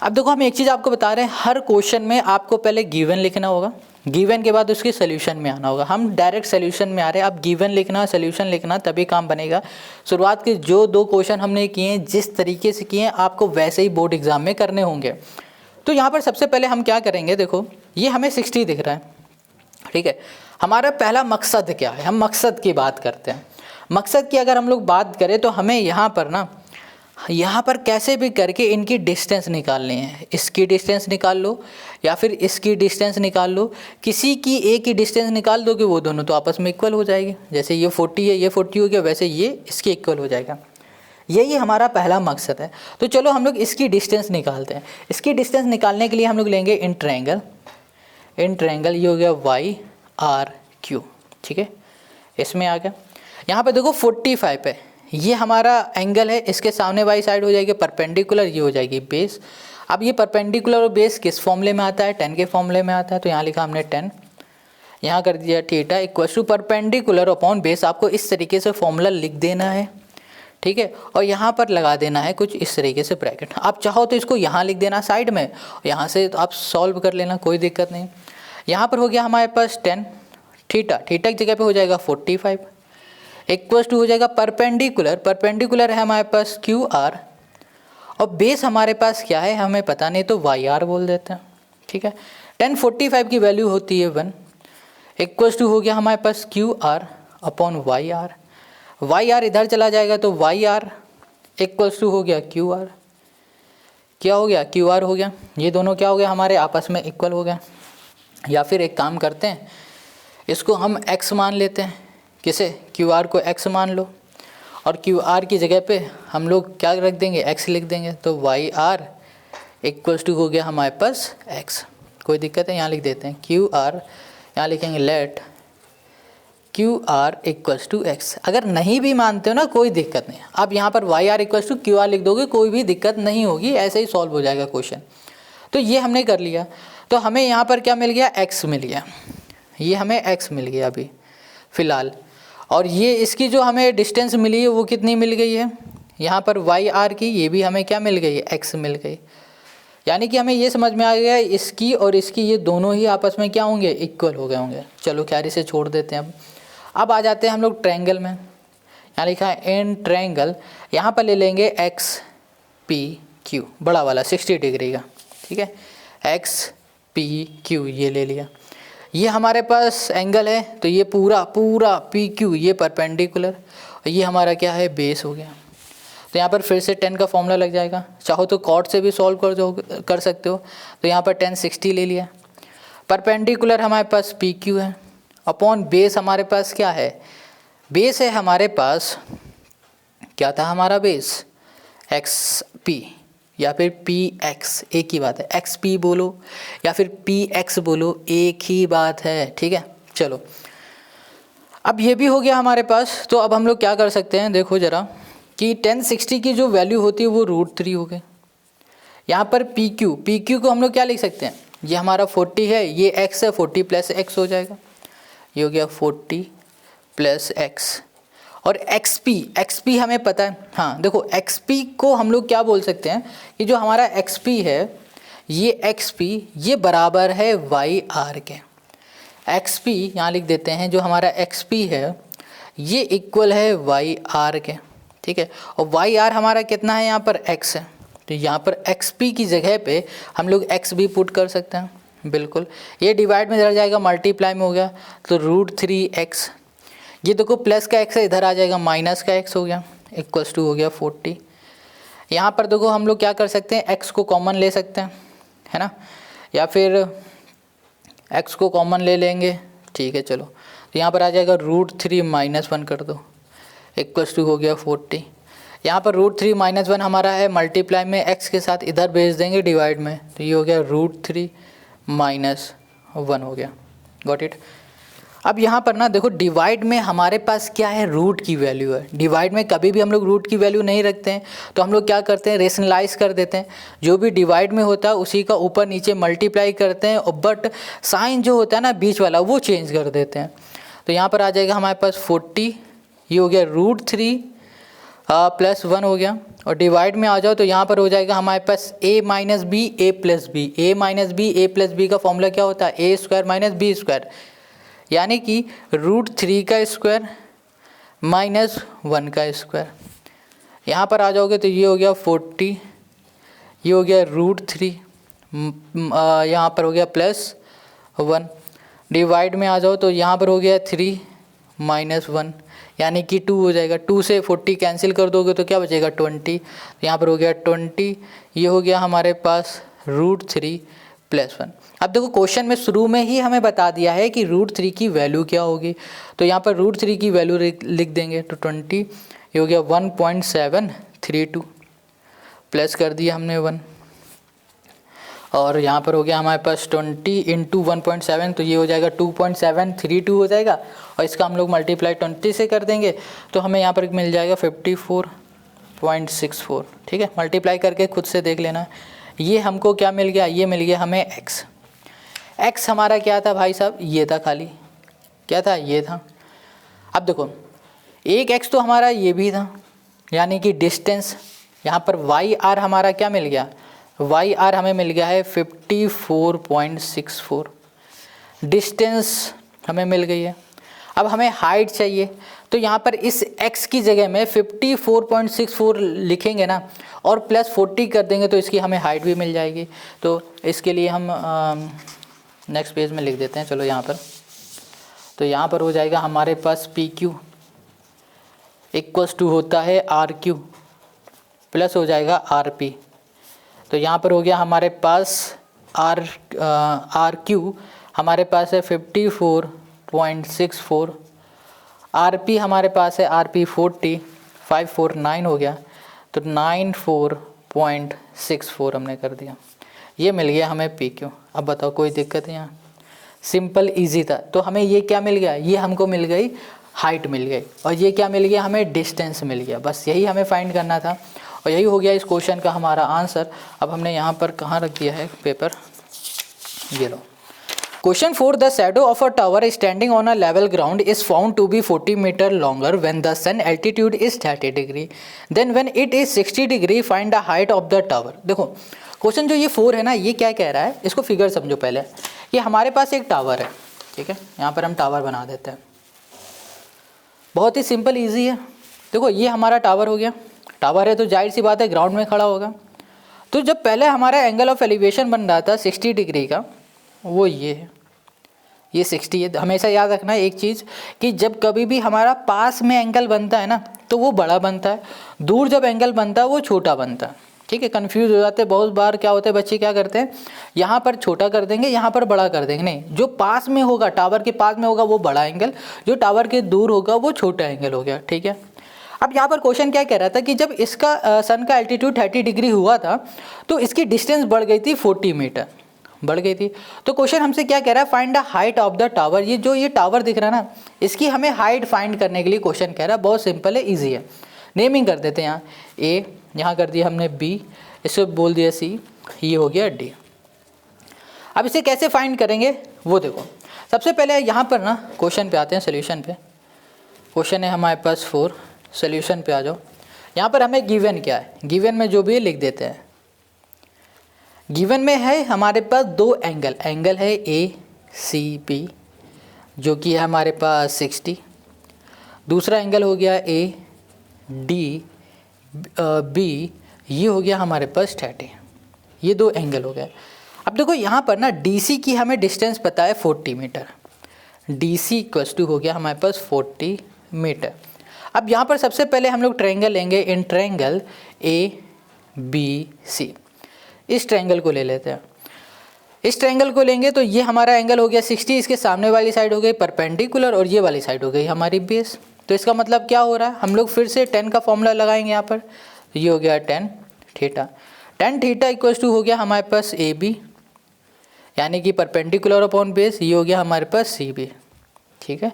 अब देखो हम एक चीज़ आपको बता रहे हैं, हर क्वेश्चन में आपको पहले गिवन लिखना होगा, गिवन के बाद उसके सोल्यूशन में आना होगा। हम डायरेक्ट सोल्यूशन में आ रहे हैं, अब गिवन लिखना सोल्यूशन लिखना तभी काम बनेगा। शुरुआत के जो 2 क्वेश्चन हमने किए हैं जिस तरीके से किए हैं आपको वैसे ही बोर्ड एग्जाम में करने होंगे। तो यहाँ पर सबसे पहले हम क्या करेंगे, देखो ये हमें 60 दिख रहा है, ठीक है। हमारा पहला मकसद क्या है, हम मकसद की बात करते हैं। मकसद की अगर हम लोग बात करें तो हमें यहाँ पर कैसे भी करके इनकी डिस्टेंस निकालनी है। इसकी डिस्टेंस निकाल लो या फिर इसकी डिस्टेंस निकाल लो, किसी की एक की डिस्टेंस निकाल दो कि वो दोनों तो आपस में इक्वल हो जाएगी। जैसे ये 40 है, ये 40 हो गया, वैसे ये इसके इक्वल हो जाएगा। यही हमारा पहला मकसद है। तो चलो हम लोग इसकी डिस्टेंस निकालते हैं। इसकी डिस्टेंस निकालने के लिए हम लोग लेंगे इन ट्रायंगल, ये हो गया YRQ, ठीक है। इसमें आ गया, यहाँ पे देखो 45 है, ये हमारा एंगल है, इसके सामने वाली साइड हो जाएगी परपेंडिकुलर, ये हो जाएगी बेस। अब ये परपेंडिकुलर और बेस किस फॉर्मूले में आता है, 10 के फॉर्मूले में आता है। तो यहाँ लिखा हमने 10, यहाँ कर दिया theta equal to perpendicular upon base. आपको इस तरीके से फॉर्मूला लिख देना है, ठीक है। और यहाँ पर लगा देना है कुछ इस तरीके से ब्रैकेट। आप चाहो तो इसको यहाँ लिख देना साइड में, यहाँ से तो आप सॉल्व कर लेना, कोई दिक्कत नहीं। यहाँ पर हो गया हमारे पास 10, थीटा की जगह पे हो जाएगा 45 इक्वल टू हो जाएगा परपेंडिकुलर है हमारे पास QR, और बेस हमारे पास क्या है हमें पता नहीं तो YR बोल देते हैं, ठीक है। 10 45 की वैल्यू होती है 1 इक्वल टू हो गया हमारे पास QR अपॉन YR इधर चला जाएगा तो YR इक्वल टू हो गया QR, क्या हो गया QR हो गया। ये दोनों क्या हो गया हमारे आपस में इक्वल हो गया। या फिर एक काम करते हैं, इसको हम X मान लेते हैं, किसे QR को X मान लो, और QR की जगह पे हम लोग क्या रख देंगे X लिख देंगे। तो YR इक्वल्स टू हो गया हमारे पास X, कोई दिक्कत है, यहाँ लिख देते हैं QR यहाँ लिखेंगे let Q R equals to X. अगर नहीं भी मानते हो ना कोई दिक्कत नहीं, आप यहाँ पर Y R equals to Q R लिख दोगे, कोई भी दिक्कत नहीं होगी, ऐसे ही सॉल्व हो जाएगा क्वेश्चन। तो ये हमने कर लिया। तो हमें यहाँ पर क्या मिल गया, एक्स मिल गया, ये हमें एक्स मिल गया अभी फ़िलहाल। और ये इसकी जो हमें डिस्टेंस मिली है वो कितनी मिल गई है, यहाँ पर वाई आर की, ये भी हमें क्या मिल गई है, एक्स मिल गई। यानी कि हमें ये समझ में आ गया इसकी और इसकी ये दोनों ही आपस में क्या होंगे, इक्वल हो गए होंगे। चलो खैर इसे छोड़ देते हैं। अब आ जाते हैं हम लोग ट्रायंगल में। यहाँ लिखा है इन ट्रायंगल, यहाँ पर ले लेंगे एक्स पी क्यू, बड़ा वाला 60 डिग्री का, ठीक है, एक्स पी क्यू ये ले लिया। ये हमारे पास एंगल है, तो ये पूरा पूरा पी क्यू ये परपेंडिकुलर, और ये हमारा क्या है, बेस हो गया। तो यहाँ पर फिर से 10 का फॉर्मूला लग जाएगा, चाहो तो कॉट से भी सॉल्व कर सकते हो। तो यहाँ पर 10 60 ले लिया। परपेंडिकुलर हमारे पास पी क्यू है, अपॉन बेस हमारे पास क्या है, बेस है हमारे पास, क्या था हमारा बेस, एक्स पी या फिर पी एक्स, एक ही बात है, एक्स पी बोलो या फिर पी एक्स बोलो, एक ही बात है, ठीक है। चलो अब ये भी हो गया हमारे पास। तो अब हम लोग क्या कर सकते हैं, देखो ज़रा कि 1060 की जो वैल्यू होती है वो √3 हो गई। यहाँ पर पी क्यू को हम लोग क्या लिख सकते हैं, ये हमारा 40 है, ये x है, 40 प्लस एक्स हो जाएगा, ये हो गया 40 प्लस एक्स। और XP हमें पता है, हाँ देखो XP को हम लोग क्या बोल सकते हैं कि जो हमारा XP है, ये XP ये बराबर है YR के। XP यहाँ लिख देते हैं, जो हमारा XP है ये इक्वल है YR के, ठीक है। और YR हमारा कितना है, यहाँ पर x है, तो यहाँ पर XP की जगह पे हम लोग x भी पुट कर सकते हैं, बिल्कुल। ये डिवाइड में इधर जाएगा, मल्टीप्लाई में हो गया, तो √3x, ये देखो प्लस का x है, इधर आ जाएगा माइनस का x हो गया, इक्वल्स टू हो गया 40। यहाँ पर देखो हम लोग क्या कर सकते हैं, x को कॉमन ले सकते हैं, है ना, या फिर x को कॉमन ले लेंगे, ठीक है। चलो तो यहाँ पर आ जाएगा √3 - 1 कर दो, इक्वल्स टू हो गया 40। यहाँ पर √3 - 1 हमारा है, मल्टीप्लाई में x के साथ इधर भेज देंगे डिवाइड में, तो ये हो गया √3 - 1 हो गया, गॉट इट। अब यहाँ पर ना देखो डिवाइड में हमारे पास क्या है, रूट की वैल्यू है। डिवाइड में कभी भी हम लोग रूट की वैल्यू नहीं रखते हैं, तो हम लोग क्या करते हैं, रेशनलाइज कर देते हैं। जो भी डिवाइड में होता है उसी का ऊपर नीचे मल्टीप्लाई करते हैं, और बट साइन जो होता है ना बीच वाला वो चेंज कर देते हैं। तो यहाँ पर आ जाएगा हमारे पास 40, ये हो गया √3 + 1 हो गया। और डिवाइड में आ जाओ तो यहाँ पर हो जाएगा हमारे पास a - b a + b, a - b a + b का फॉर्मूला क्या होता है, a² - b², यानी कि √3 का स्क्वायर माइनस 1 का स्क्वायर। यहाँ पर आ जाओगे तो ये हो गया 40, ये हो गया √3, यहाँ पर हो गया +1। डिवाइड में आ जाओ तो यहाँ पर हो गया 3 - 1, यानी कि 2 हो जाएगा। 2 से 40 कैंसिल कर दोगे तो क्या बचेगा, 20। तो यहाँ पर हो गया 20, ये हो गया हमारे पास √3 + 1। अब देखो क्वेश्चन में शुरू में ही हमें बता दिया है कि √3 की वैल्यू क्या होगी, तो यहाँ पर √3 की वैल्यू लिख देंगे, तो 20, ये हो गया 1.732, प्लस कर दिया हमने 1, और यहाँ पर हो गया हमारे पास 20 × 1.7, तो ये हो जाएगा 2.732 हो जाएगा। और इसका हम लोग मल्टीप्लाई 20 से कर देंगे तो हमें यहाँ पर मिल जाएगा 54.64, ठीक है। मल्टीप्लाई करके खुद से देख लेना। ये हमको क्या मिल गया, ये मिल गया हमें x हमारा क्या था भाई साहब, ये था, खाली क्या था, ये था। अब देखो एक x तो हमारा ये भी था, यानी कि डिस्टेंस। यहाँ पर YR हमारा क्या मिल गया, YR हमें मिल गया है 54.64, डिस्टेंस हमें मिल गई है। अब हमें हाइट चाहिए, तो यहाँ पर इस x की जगह में 54.64 लिखेंगे ना, और प्लस 40 कर देंगे तो इसकी हमें हाइट भी मिल जाएगी। तो इसके लिए हम नेक्स्ट पेज में लिख देते हैं, चलो यहाँ पर। तो यहाँ पर हो जाएगा हमारे पास PQ इक्वल्स टू होता है RQ प्लस हो जाएगा RP। तो यहाँ पर हो गया हमारे पास RQ हमारे पास है 54.64, RP हमारे पास है RP 549 हो गया, तो 94.64 हमने कर दिया। ये मिल गया हमें PQ। अब बताओ कोई दिक्कत है यहाँ, सिंपल इजी था। तो हमें ये क्या मिल गया, ये हमको मिल गई हाइट मिल गई, और ये क्या मिल गया, हमें डिस्टेंस मिल गया। बस यही हमें फाइंड करना था और यही हो गया इस क्वेश्चन का हमारा आंसर। अब हमने यहाँ पर कहाँ रख दिया है पेपर, ये लो। Question 4. The shadow of a tower standing on a level ground is found to be 40 meter longer when the sun altitude is 30 degree. Then when it is 60 degree, find the height of the tower. देखो question जो ये 4 है ना, ये क्या कह रहा है, इसको फिगर समझो पहले। कि हमारे पास एक टावर है, ठीक है, यहाँ पर हम टावर बना देते हैं। बहुत ही सिंपल ईजी है। देखो ये हमारा टावर हो गया, टावर है तो जाहिर सी बात है ग्राउंड में खड़ा होगा। तो जब पहले हमारा एंगल ऑफ एलिवेशन बन रहा था 60 डिग्री का, वो ये है, ये 60 है। हमेशा याद रखना एक चीज़ कि जब कभी भी हमारा पास में एंगल बनता है ना तो वो बड़ा बनता है, दूर जब एंगल बनता है वो छोटा बनता है, ठीक है। कंफ्यूज हो जाते हैं बहुत बार, क्या होता है बच्चे क्या करते हैं, यहाँ पर छोटा कर देंगे, यहाँ पर बड़ा कर देंगे। नहीं, जो पास में होगा, टावर के पास में होगा वो बड़ा एंगल, जो टावर के दूर होगा वो छोटा एंगल हो गया, ठीक है। अब यहाँ पर क्वेश्चन क्या कह रहा था कि जब इसका सन का एल्टीट्यूड 30 डिग्री हुआ था तो इसकी डिस्टेंस बढ़ गई थी 40 मीटर बढ़ गई थी। तो क्वेश्चन हमसे क्या कह रहा है, find the height of the tower. ये जो ये टावर दिख रहा है ना, इसकी हमें हाइट फाइंड करने के लिए क्वेश्चन कह रहा है। बहुत सिंपल है, इजी है। नेमिंग कर देते हैं, यहाँ ए, यहाँ कर दिया हमने बी, इसको बोल दिया सी, ये हो गया डी। अब इसे कैसे फाइंड करेंगे वो देखो। सबसे पहले यहाँ पर ना क्वेश्चन पे आते हैं, सोल्यूशन पे। क्वेश्चन है हमारे पास 4, सोल्यूशन पे आ जाओ। यहाँ पर हमें गिवन क्या है, गिवन में जो भी है लिख देते हैं। गिवन में है हमारे पास 2 एंगल, एंगल है ए सी बी जो कि है हमारे पास 60, दूसरा एंगल हो गया ए डी बी, ये हो गया हमारे पास 30। ये 2 एंगल हो गए। अब देखो यहाँ पर ना DC की हमें डिस्टेंस पता है 40 मीटर, DC इक्वल्स टू हो गया हमारे पास 40 मीटर। अब यहाँ पर सबसे पहले हम लोग ट्रायंगल लेंगे, इन ट्रायंगल ABC, इस ट्रायंगल को ले लेते हैं। इस ट्रायंगल को लेंगे तो ये हमारा एंगल हो गया 60, इसके सामने वाली साइड हो गई परपेंडिकुलर और ये वाली साइड हो गई हमारी बेस। तो इसका मतलब क्या हो रहा है, हम लोग फिर से 10 का फॉर्मूला लगाएंगे यहाँ पर। तो ये हो गया 10 थीटा, 10 थीटा इक्वल्स टू हो गया हमारे पास AB, यानी कि परपेंडिकुलर अपॉन बेस, ये हो गया हमारे पास CB, ठीक है।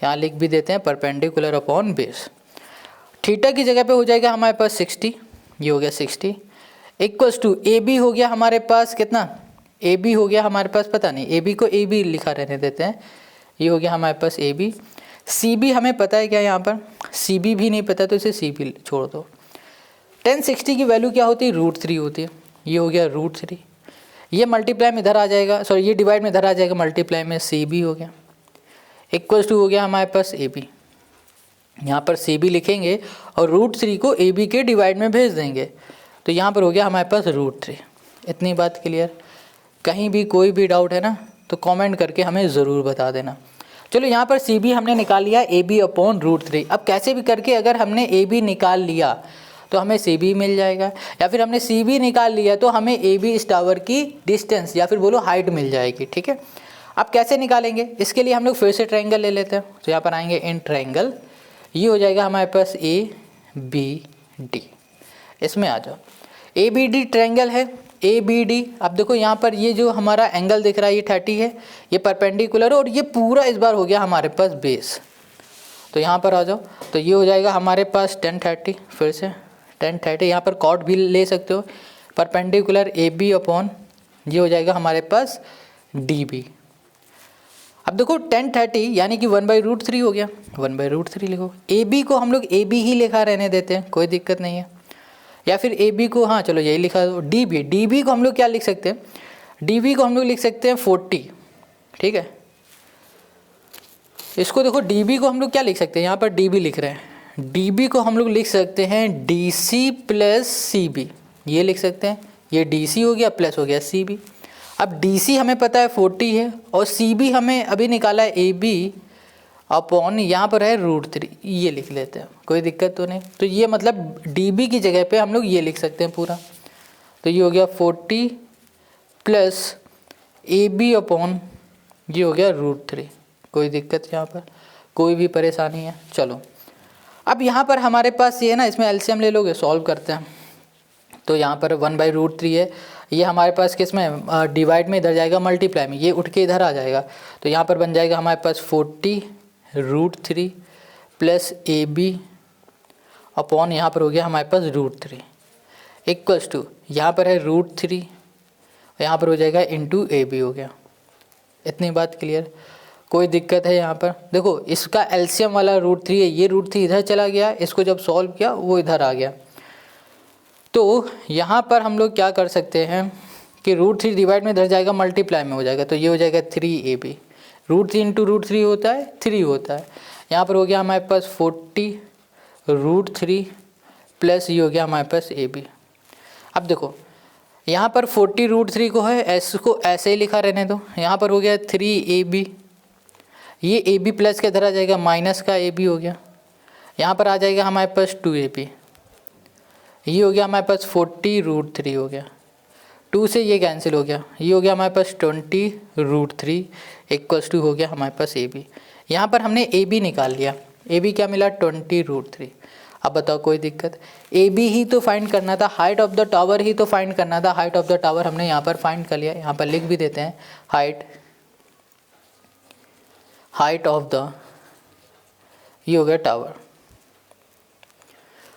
यहाँ लिख भी देते हैं परपेंडिकुलर अपॉन बेस। थीटा की जगह पे हो जाएगा हमारे पास 60, ये हो गया 60 इक्वल्स टू AB हो गया हमारे पास कितना, AB हो गया हमारे पास, पता नहीं AB को AB लिखा रहने देते हैं, ये हो गया हमारे पास AB। CB हमें पता है क्या, यहाँ पर CB भी नहीं पता तो इसे CB छोड़ दो। 1060 की वैल्यू क्या होती है, √3 होती है, ये हो गया √3। ये मल्टीप्लाई में इधर आ जाएगा, सॉरी ये डिवाइड में इधर आ जाएगा, मल्टीप्लाई में CB हो गया इक्वल्स टू हो गया हमारे पास AB। यहाँ पर CB लिखेंगे और √3 को AB के डिवाइड में भेज देंगे, तो यहाँ पर हो गया हमारे पास √3। इतनी बात क्लियर। कहीं भी कोई भी डाउट है ना तो कमेंट करके हमें ज़रूर बता देना। चलो यहाँ पर CB हमने निकाल लिया AB अपॉन √3। अब कैसे भी करके अगर हमने AB निकाल लिया तो हमें CB मिल जाएगा, या फिर हमने CB निकाल लिया तो हमें AB इस टावर की डिस्टेंस या फिर बोलो हाइट मिल जाएगी, ठीक है। अब कैसे निकालेंगे, इसके लिए हम लोग फिर से ट्रायंगल ले लेते हैं। तो यहाँ पर आएंगे इन ट्रायंगल, ये हो जाएगा हमारे पास ABD। इसमें आ जाओ, ABD ट्रायंगल है ABD। अब देखो यहाँ पर ये जो हमारा एंगल दिख रहा है ये 30 है, ये परपेंडिकुलर और ये पूरा इस बार हो गया हमारे पास बेस। तो यहाँ पर आ जाओ, तो ये हो जाएगा हमारे पास 1030, फिर से 1030, यहाँ पर कॉट भी ले सकते हो, परपेंडिकुलर AB अपॉन ये हो जाएगा हमारे पास DB। अब देखो 1030 यानी कि 1/√3 हो गया, 1/√3 लिखो। AB को हम लोग AB ही लिखा रहने देते हैं, कोई दिक्कत नहीं है, या फिर AB को, हाँ चलो यही लिखा दो। DB को हम लोग क्या लिख सकते हैं, DB को हम लोग लिख सकते हैं 40, ठीक है। इसको देखो DB को हम लोग क्या लिख सकते हैं, यहाँ पर DB लिख रहे हैं, DB को हम लोग लिख सकते हैं DC प्लस CB, ये लिख सकते हैं। ये DC हो गया प्लस हो गया CB। अब DC हमें पता है 40 है और CB हमें अभी निकाला है AB अपॉन यहाँ पर है √3, ये लिख लेते हैं, कोई दिक्कत तो नहीं। तो ये मतलब DB की जगह पे हम लोग ये लिख सकते हैं पूरा। तो ये हो गया 40 प्लस AB अपॉन ये हो गया √3, कोई दिक्कत यहाँ पर, कोई भी परेशानी है। चलो अब यहाँ पर हमारे पास ये है ना, इसमें LCM ले लोगे, सॉल्व करते हैं। तो यहाँ पर 1/√3 है, ये हमारे पास किस में डिवाइड में इधर जाएगा मल्टीप्लाई में, ये उठ के इधर आ जाएगा। तो यहाँ पर बन जाएगा हमारे पास 40√3 प्लस AB अपॉन यहाँ पर हो गया हमारे पास √3 इक्वल्स टू यहाँ पर है √3, यहाँ पर हो जाएगा इंटू AB हो गया। इतनी बात क्लियर? कोई दिक्कत है यहाँ पर? देखो इसका एलसीएम वाला √3 है, ये √3 इधर चला गया, इसको जब सॉल्व किया वो इधर आ गया। तो यहाँ पर हम लोग क्या कर सकते हैं कि √3 डिवाइड में इधर जाएगा मल्टीप्लाई में हो जाएगा, तो ये हो जाएगा 3AB। √3 इंटू √3 होता है 3 होता है। यहाँ पर हो गया हमारे पास 40√3 प्लस ये हो गया हमारे पास AB। अब देखो यहाँ पर 40√3 को है इसको ऐसे ही लिखा रहने दो। यहाँ पर हो गया 3AB, ये AB प्लस के इधर आ जाएगा माइनस का AB हो गया। यहाँ पर आ जाएगा हमारे पास 2AB, ये हो गया हमारे पास 40√3 हो गया, 2 से ये कैंसिल हो गया, ये हो गया हमारे पास 20√3 इक्वल्स टू हो गया हमारे पास AB। यहाँ पर हमने AB निकाल लिया, AB क्या मिला 20√3। अब बताओ कोई दिक्कत? AB ही तो फाइंड करना था, हाइट ऑफ द टावर ही तो फाइंड करना था। हाइट ऑफ द टावर हमने यहाँ पर फाइंड कर लिया, यहाँ पर लिख भी देते हैं हाइट ऑफ द, ये हो गया tower.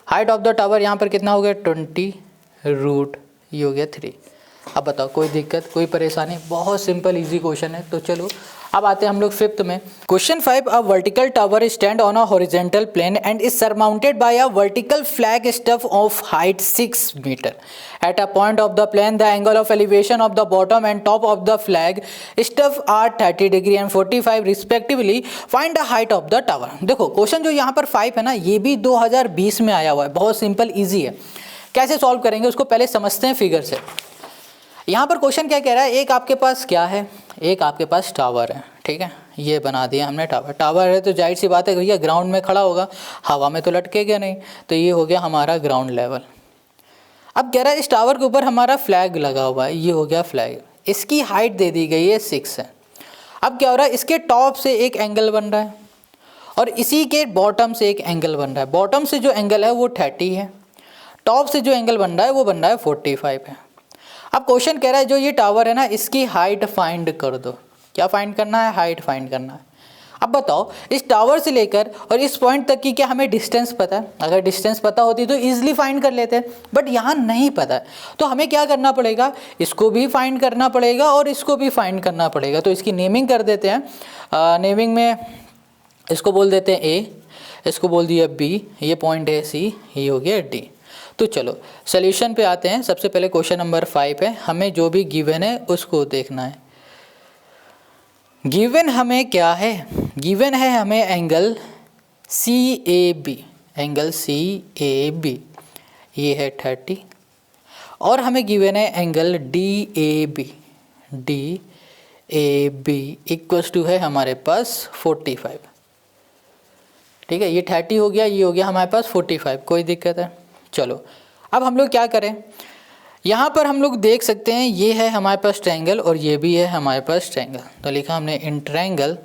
Height of the tower यहाँ पर कितना हो गया 20 रूट, ये हो गया 3। अब बताओ कोई दिक्कत, कोई परेशानी? बहुत सिंपल इजी क्वेश्चन है। तो चलो अब आते हैं हम लोग 5th में। Question 5, a vertical tower stand on a horizontal plane and is surmounted by a vertical flag staff of height 6 metre. At a point of the plane the angle of elevation of the bottom and top of the flag staff are 30 degree and 45 respectively. Find the height of the tower. देखो question जो यहाँ पर 5 है ना, ये भी 2020 में आया हुआ है, बहुत सिंपल ईजी है। कैसे सॉल्व करेंगे उसको पहले समझते हैं फिगर से। यहाँ पर क्वेश्चन क्या कह रहा है, एक आपके पास क्या है, एक आपके पास टावर है, ठीक है, ये बना दिया हमने टावर। टावर है तो जाहिर सी बात है भैया ग्राउंड में खड़ा होगा, हवा में तो लटकेगा नहीं, तो ये हो गया हमारा ग्राउंड लेवल। अब कह रहा है इस टावर के ऊपर हमारा फ्लैग लगा हुआ है, ये हो गया फ्लैग, इसकी हाइट दे दी गई है 6 है। अब क्या हो रहा है, इसके टॉप से एक एंगल बन रहा है और इसी के बॉटम से एक एंगल बन रहा है। बॉटम से जो एंगल है वो 30 है, टॉप से जो एंगल बन रहा है वो बन रहा है 45 है। अब क्वेश्चन कह रहा है जो ये टावर है ना, इसकी हाइट फाइंड कर दो। क्या फाइंड करना है? हाइट फाइंड करना है। अब बताओ इस टावर से लेकर और इस पॉइंट तक की क्या हमें डिस्टेंस पता है? अगर डिस्टेंस पता होती तो इजीली फाइंड कर लेते हैं, बट यहाँ नहीं पता है। तो हमें क्या करना पड़ेगा, इसको भी फाइंड करना पड़ेगा और इसको भी फाइंड करना पड़ेगा। तो इसकी नेमिंग कर देते हैं। नेमिंग में इसको बोल देते हैं A, इसको बोल दिया B, ये पॉइंट है C, ये हो गया D। तो चलो सॉल्यूशन पे आते हैं। सबसे पहले क्वेश्चन नंबर 5 है, हमें जो भी गिवन है उसको देखना है। गिवन हमें क्या है? गिवन है हमें एंगल CAB, एंगल CAB ये है 30 और हमें गिवन है angle DAB, DAB equals to है हमारे पास 45। ठीक है, ये 30 हो गया, ये हो गया हमारे पास 45। कोई दिक्कत है? चलो अब हम लोग क्या करें, यहाँ पर हम लोग देख सकते हैं ये है हमारे पास ट्रायंगल और ये भी है हमारे पास ट्रायंगल। तो लिखा हमने इन ट्रायंगल,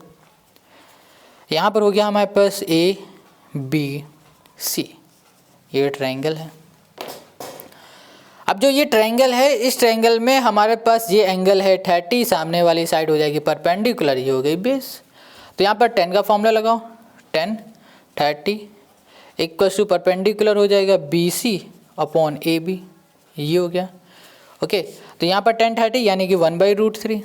यहाँ पर हो गया हमारे पास ABC, ये ट्रायंगल है। अब जो ये ट्रायंगल है, इस ट्रायंगल में हमारे पास ये एंगल है 30, सामने वाली साइड हो जाएगी परपेंडिकुलर, ये हो गई बेस। तो यहाँ पर 10 का फॉर्मूला लगाओ, 10 30 इक्वल्स टू परपेंडिकुलर हो जाएगा BC अपॉन AB, ये हो गया। ओके, तो यहाँ पर 10 30 यानी कि 1/√3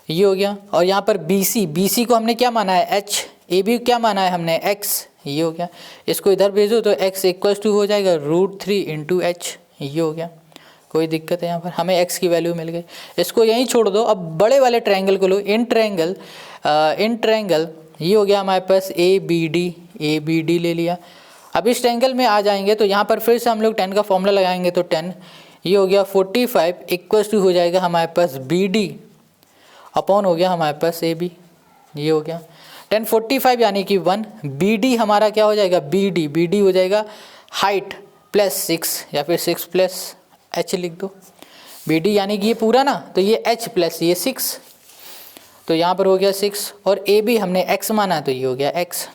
ये हो गया। और यहाँ पर BC को हमने क्या माना है H, AB क्या माना है हमने X, ये हो गया। इसको इधर भेजो तो X इक्वल्स टू हो जाएगा √3 इंटू H, ये हो गया। कोई दिक्कत है? यहाँ पर हमें X की वैल्यू मिल गई, इसको यहीं छोड़ दो। अब बड़े वाले ट्रायंगल को लो, इन ट्रायंगल ये हो गया हमारे पास ABD ले लिया। अब इस ट्रायंगल में आ जाएंगे तो यहाँ पर फिर से हम लोग 10 का फॉर्मूला लगाएंगे, तो 10 ये हो गया 45 इक्वल्स टू हो जाएगा हमारे पास BD अपॉन हो गया हमारे पास AB, ये हो गया 10 45 यानी कि 1। BD हमारा क्या हो जाएगा, BD हो जाएगा हाइट प्लस 6 या फिर 6 प्लस H लिख दो। BD यानी कि ये पूरा ना, तो ये H प्लस ये 6, तो यहाँ पर हो गया 6 और AB हमने X माना है तो ये हो गया X।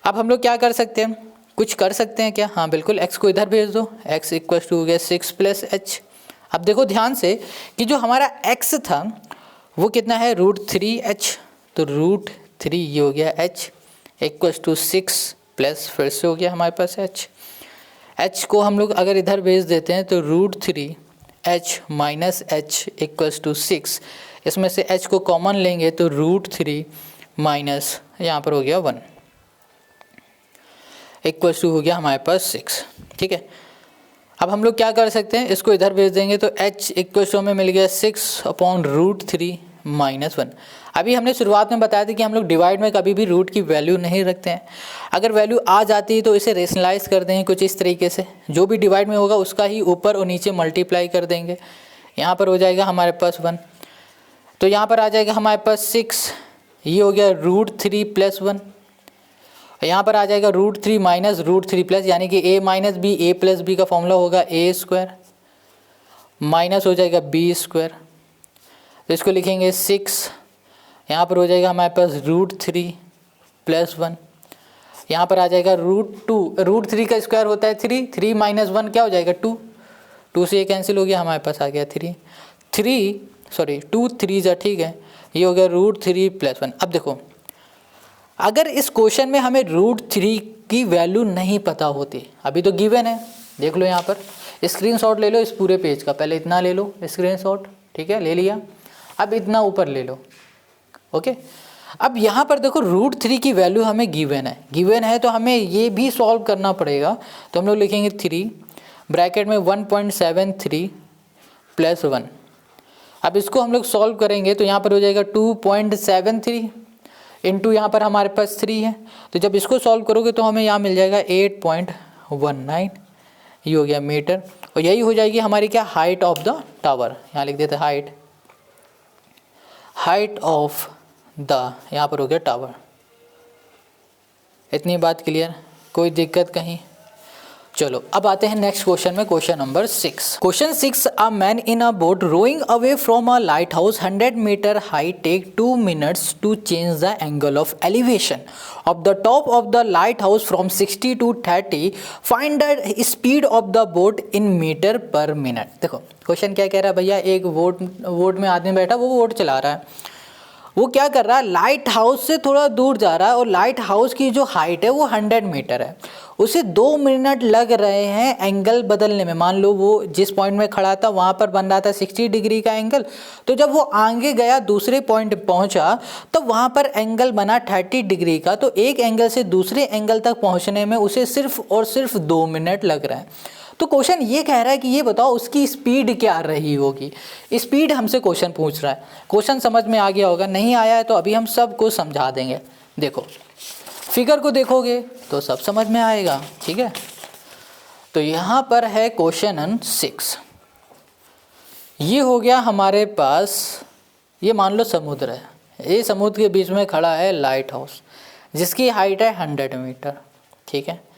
अब हम लोग क्या कर सकते हैं, कुछ कर सकते हैं क्या? हाँ बिल्कुल, X को इधर भेज दो, X इक्वल्स टू हो गया 6 प्लस H। अब देखो ध्यान से कि जो हमारा x था वो कितना है √3h, तो √3 ये हो गया h इक्वल्स टू 6 प्लस फिर से हो गया हमारे पास h को हम लोग अगर इधर भेज देते हैं तो √3h minus h equals to 6, इसमें से h को कॉमन लेंगे तो √3 माइनस यहाँ पर हो गया 1 इक्वल्स टू हो गया हमारे पास 6। ठीक है, अब हम लोग क्या कर सकते हैं, इसको इधर भेज देंगे तो h इक्वल्स टू हमें मिल गया 6/√3 माइनस 1। अभी हमने शुरुआत में बताया था कि हम लोग डिवाइड में कभी भी रूट की वैल्यू नहीं रखते हैं। अगर वैल्यू आ जाती है तो इसे रेशनलाइज कर देंगे कुछ इस तरीके से, जो भी डिवाइड में होगा उसका ही ऊपर और नीचे मल्टीप्लाई कर देंगे। यहाँ पर हो जाएगा हमारे पास 1, तो यहाँ पर आ जाएगा हमारे पास 6, ये हो गया √3 प्लस 1, यहाँ पर आ जाएगा √3 माइनस √3 प्लस, यानी कि a minus B, a plus B का फॉर्मूला होगा a² माइनस हो जाएगा b², तो इसको लिखेंगे 6, यहाँ पर हो जाएगा हमारे पास √3 प्लस 1, यहाँ पर आ जाएगा √2, √3 का स्क्वायर होता है 3 माइनस 1 क्या हो जाएगा 2 से ये कैंसिल हो गया, हमारे पास आ गया 2 3 जा, ठीक है, ये हो गया √3 प्लस 1। अब देखो अगर इस क्वेश्चन में हमें √3 की वैल्यू नहीं पता होती, अभी तो गिवन है, देख लो यहाँ पर स्क्रीनशॉट ले लो इस पूरे पेज का, पहले इतना ले लो स्क्रीनशॉट, ठीक है, ले लिया, अब इतना ऊपर ले लो, ओके। अब यहाँ पर देखो √3 की वैल्यू हमें गिवन है तो हमें ये भी सॉल्व करना पड़ेगा, तो हम लोग लिखेंगे 3 ब्रैकेट में 1.73 प्लस 1। अब इसको हम लोग सॉल्व करेंगे तो यहाँ पर हो जाएगा 2.73 इंटू यहाँ पर हमारे पास 3 है, तो जब इसको सॉल्व करोगे तो हमें यहाँ मिल जाएगा 8.19, ये हो गया मीटर, और यही हो जाएगी हमारी क्या हाइट ऑफ द टावर, यहाँ लिख देते हैं हाइट ऑफ द, यहाँ पर हो गया टावर। इतनी बात क्लियर, कोई दिक्कत कहीं? चलो अब आते हैं नेक्स्ट क्वेश्चन में, question number 6। Question 6, a man in a boat rowing away from a lighthouse 100 metre high take 2 minutes to change the angle of elevation of the top of the lighthouse from 60 to 30, find the speed of the boat in metre per minute. देखो question क्या कह रहा है भैया, एक boat में आदमी बैठा, वो बोट चला रहा है, वो क्या कर रहा है, लाइट हाउस से थोड़ा दूर जा रहा है और लाइट हाउस की जो हाइट है वो 100 मीटर है, उसे 2 मिनट लग रहे हैं एंगल बदलने में। मान लो वो जिस पॉइंट में खड़ा था वहाँ पर बन रहा था 60 डिग्री का एंगल, तो जब वो आगे गया दूसरे पॉइंट पहुँचा तो वहाँ पर एंगल बना 30 डिग्री का, तो एक एंगल से दूसरे एंगल तक पहुँचने में उसे सिर्फ और सिर्फ 2 मिनट लग रहे हैं। तो क्वेश्चन ये कह रहा है कि ये बताओ उसकी स्पीड क्या रही होगी, स्पीड हमसे क्वेश्चन पूछ रहा है। क्वेश्चन समझ में आ गया होगा, नहीं आया है तो अभी हम सबको समझा देंगे। देखो फिगर को देखोगे तो सब समझ में आएगा, ठीक है। तो यहाँ पर है क्वेश्चन नंबर 6, ये हो गया हमारे पास, ये मान लो समुद्र है, ये समुद्र के बीच में खड़ा है लाइट हाउस जिसकी हाइट है 100 मीटर, ठीक है।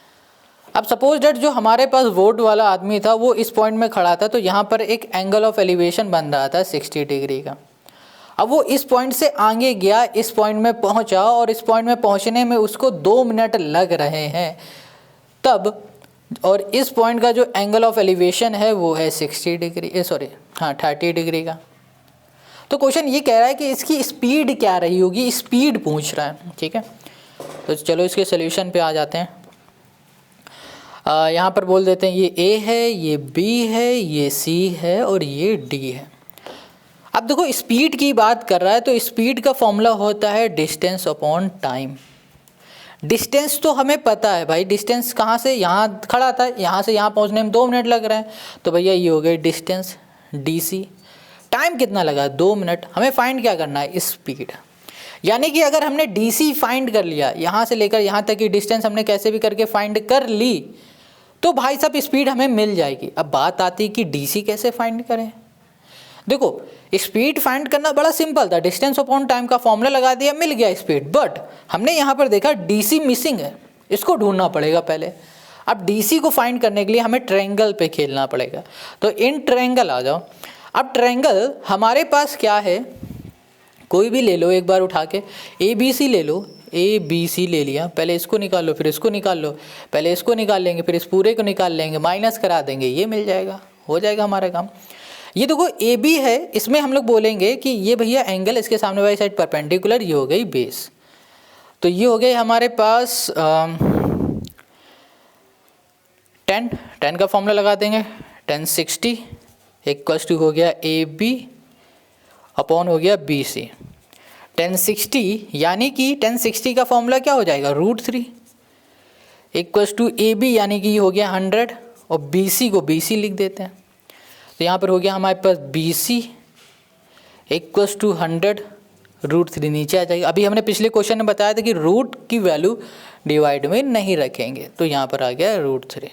अब सपोज डेट जो हमारे पास बोट वाला आदमी था वो इस पॉइंट में खड़ा था, तो यहाँ पर एक एंगल ऑफ एलिवेशन बन रहा था 60 डिग्री का। अब वो इस पॉइंट से आगे गया, इस पॉइंट में पहुँचा और इस पॉइंट में पहुँचने में उसको 2 मिनट लग रहे हैं तब, और इस पॉइंट का जो एंगल ऑफ एलिवेशन है वो है 60 डिग्री, 30 डिग्री का। तो क्वेश्चन ये कह रहा है कि इसकी स्पीड क्या रही होगी, स्पीड पूछ रहा है, ठीक है। तो चलो इसके सोल्यूशन पे आ जाते हैं। यहाँ पर बोल देते हैं ये A है, ये B है, ये C है और ये D है। अब देखो स्पीड की बात कर रहा है तो स्पीड का फॉर्मूला होता है डिस्टेंस अपॉन टाइम। डिस्टेंस तो हमें पता है भाई, डिस्टेंस कहाँ से, यहाँ खड़ा था, यहाँ से यहाँ पहुँचने में 2 मिनट लग रहे हैं, तो भैया ये हो गई डिस्टेंस DC। टाइम कितना लगा, 2 मिनट। हमें फाइंड क्या करना है, स्पीड। यानी कि अगर हमने DC फाइंड कर लिया, यहाँ से लेकर यहाँ तक की डिस्टेंस हमने कैसे भी करके फाइंड कर ली, तो भाई साहब स्पीड हमें मिल जाएगी। अब बात आती है कि DC कैसे फाइंड करें। देखो स्पीड फाइंड करना बड़ा सिंपल था, डिस्टेंस अपॉन टाइम का फॉर्मूला लगा दिया, मिल गया स्पीड। बट हमने यहाँ पर देखा DC मिसिंग है, इसको ढूंढना पड़ेगा पहले। अब DC को फाइंड करने के लिए हमें ट्रायंगल पे खेलना पड़ेगा, तो इन ट्रायंगल आ जाओ। अब ट्रायंगल हमारे पास क्या है, कोई भी ले लो एक बार उठा के, ABC ले लो, ABC ले लिया, पहले इसको निकाल लो फिर इसको निकाल लो, पहले इसको निकाल लेंगे फिर इस पूरे को निकाल लेंगे, माइनस करा देंगे, ये मिल जाएगा, हो जाएगा हमारा काम। ये देखो ए बी है, इसमें हम लोग बोलेंगे कि ये भैया एंगल इसके सामने वाली साइड परपेंडिकुलर, ये हो गई बेस। तो ये हो गए हमारे पास 10 का फॉर्मूला लगा देंगे, 1060 इक्वल्स टू हो गया ए बी अपॉन हो गया बी सी। 1060 यानी कि 1060 का फॉर्मूला क्या हो जाएगा, √3 इक्वल्स टू ए बी यानी कि हो गया 100 और बी सी को बी सी लिख देते हैं। तो यहाँ पर हो गया हमारे पास बी सी इक्वल्स टू 100 √3 नीचे आ जाएगा। अभी हमने पिछले क्वेश्चन में बताया था कि रूट की वैल्यू डिवाइड में नहीं रखेंगे, तो यहाँ पर आ गया √3।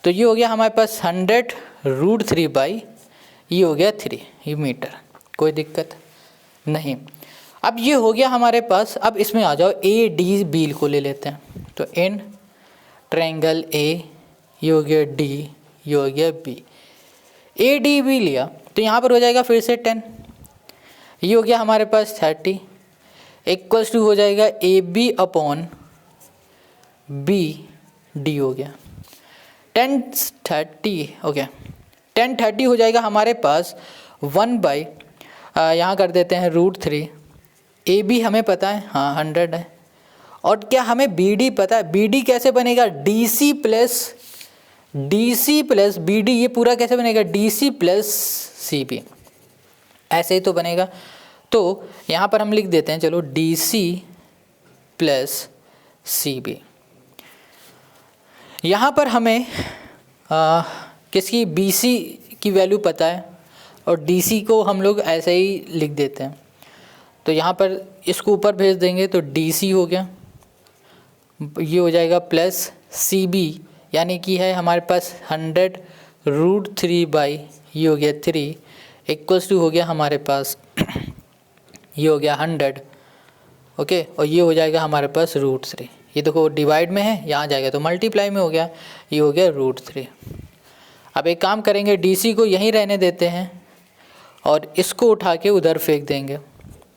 तो ये हो गया हमारे पास 100 √3 बाई ये हो गया 3 ये मीटर, कोई दिक्कत नहीं। अब ये हो गया हमारे पास। अब इसमें आ जाओ ए डी बी को ले लेते हैं। तो इन ट्रायंगल ए, ये हो गया डी, ये हो गया बी। ए डी बी लिया तो यहाँ पर हो जाएगा फिर से 10, ये हो गया हमारे पास 30 इक्वल्स टू हो जाएगा A B upon B D हो गया 1030। ओके 1030 हो जाएगा हमारे पास 1 बाई यहाँ कर देते हैं √3। ए बी हमें पता है, हाँ 100 है। और क्या हमें बी डी पता है, बी डी कैसे बनेगा, D C plus B D, ये पूरा कैसे बनेगा, D C plus C B, ऐसे ही तो बनेगा। तो यहाँ पर हम लिख देते हैं, चलो D C plus C B. यहाँ पर हमें किसकी बी सी की वैल्यू पता है और डी सी को हम लोग ऐसे ही लिख देते हैं। तो यहाँ पर इसको ऊपर भेज देंगे तो डी सी हो गया, ये हो जाएगा प्लस सी बी यानी कि है हमारे पास 100 √3 बाई ये हो गया 3 इक्वल्स टू हो गया हमारे पास ये हो गया 100। ओके और ये हो जाएगा हमारे पास √3। ये देखो डिवाइड में है, यहाँ जाएगा तो मल्टीप्लाई में हो गया, ये हो गया √3। अब एक काम करेंगे, डीसी को यहीं रहने देते हैं और इसको उठा के उधर फेंक देंगे।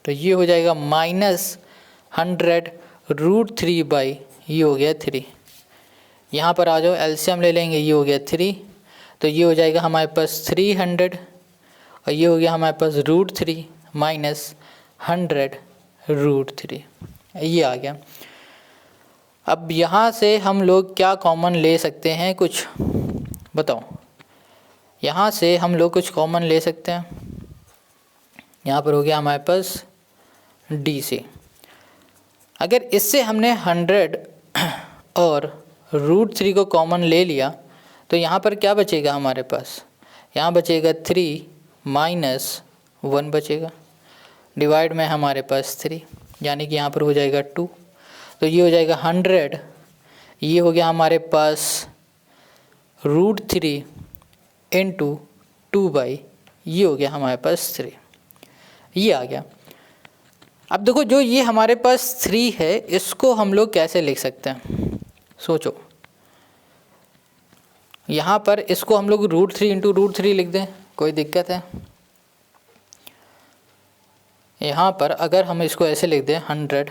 तो ये हो जाएगा -100 √3 बाई ये हो गया 3। यहाँ पर आ जाओ एलसीएम ले लेंगे, ये हो गया 3। तो ये हो जाएगा हमारे पास 300 और ये हो गया हमारे पास √3 माइनस 100 √3, ये आ गया। अब यहाँ से हम लोग क्या कॉमन ले सकते हैं, कुछ बताओ। यहाँ से हम लोग कुछ कॉमन ले सकते हैं। यहाँ पर हो गया हमारे पास डी सी। अगर इससे हमने 100 और √3 को कॉमन ले लिया तो यहाँ पर क्या बचेगा हमारे पास, यहाँ बचेगा 3 माइनस 1 बचेगा, डिवाइड में हमारे पास 3 यानी कि यहाँ पर हो जाएगा 2। तो ये हो जाएगा 100, ये हो गया हमारे पास √3 इंटू 2 बाई ये हो गया हमारे पास 3, ये आ गया। अब देखो जो ये हमारे पास 3 है इसको हम लोग कैसे लिख सकते हैं, सोचो। यहाँ पर इसको हम लोग √3 इंटू √3 लिख दें, कोई दिक्कत है। यहाँ पर अगर हम इसको ऐसे लिख दें 100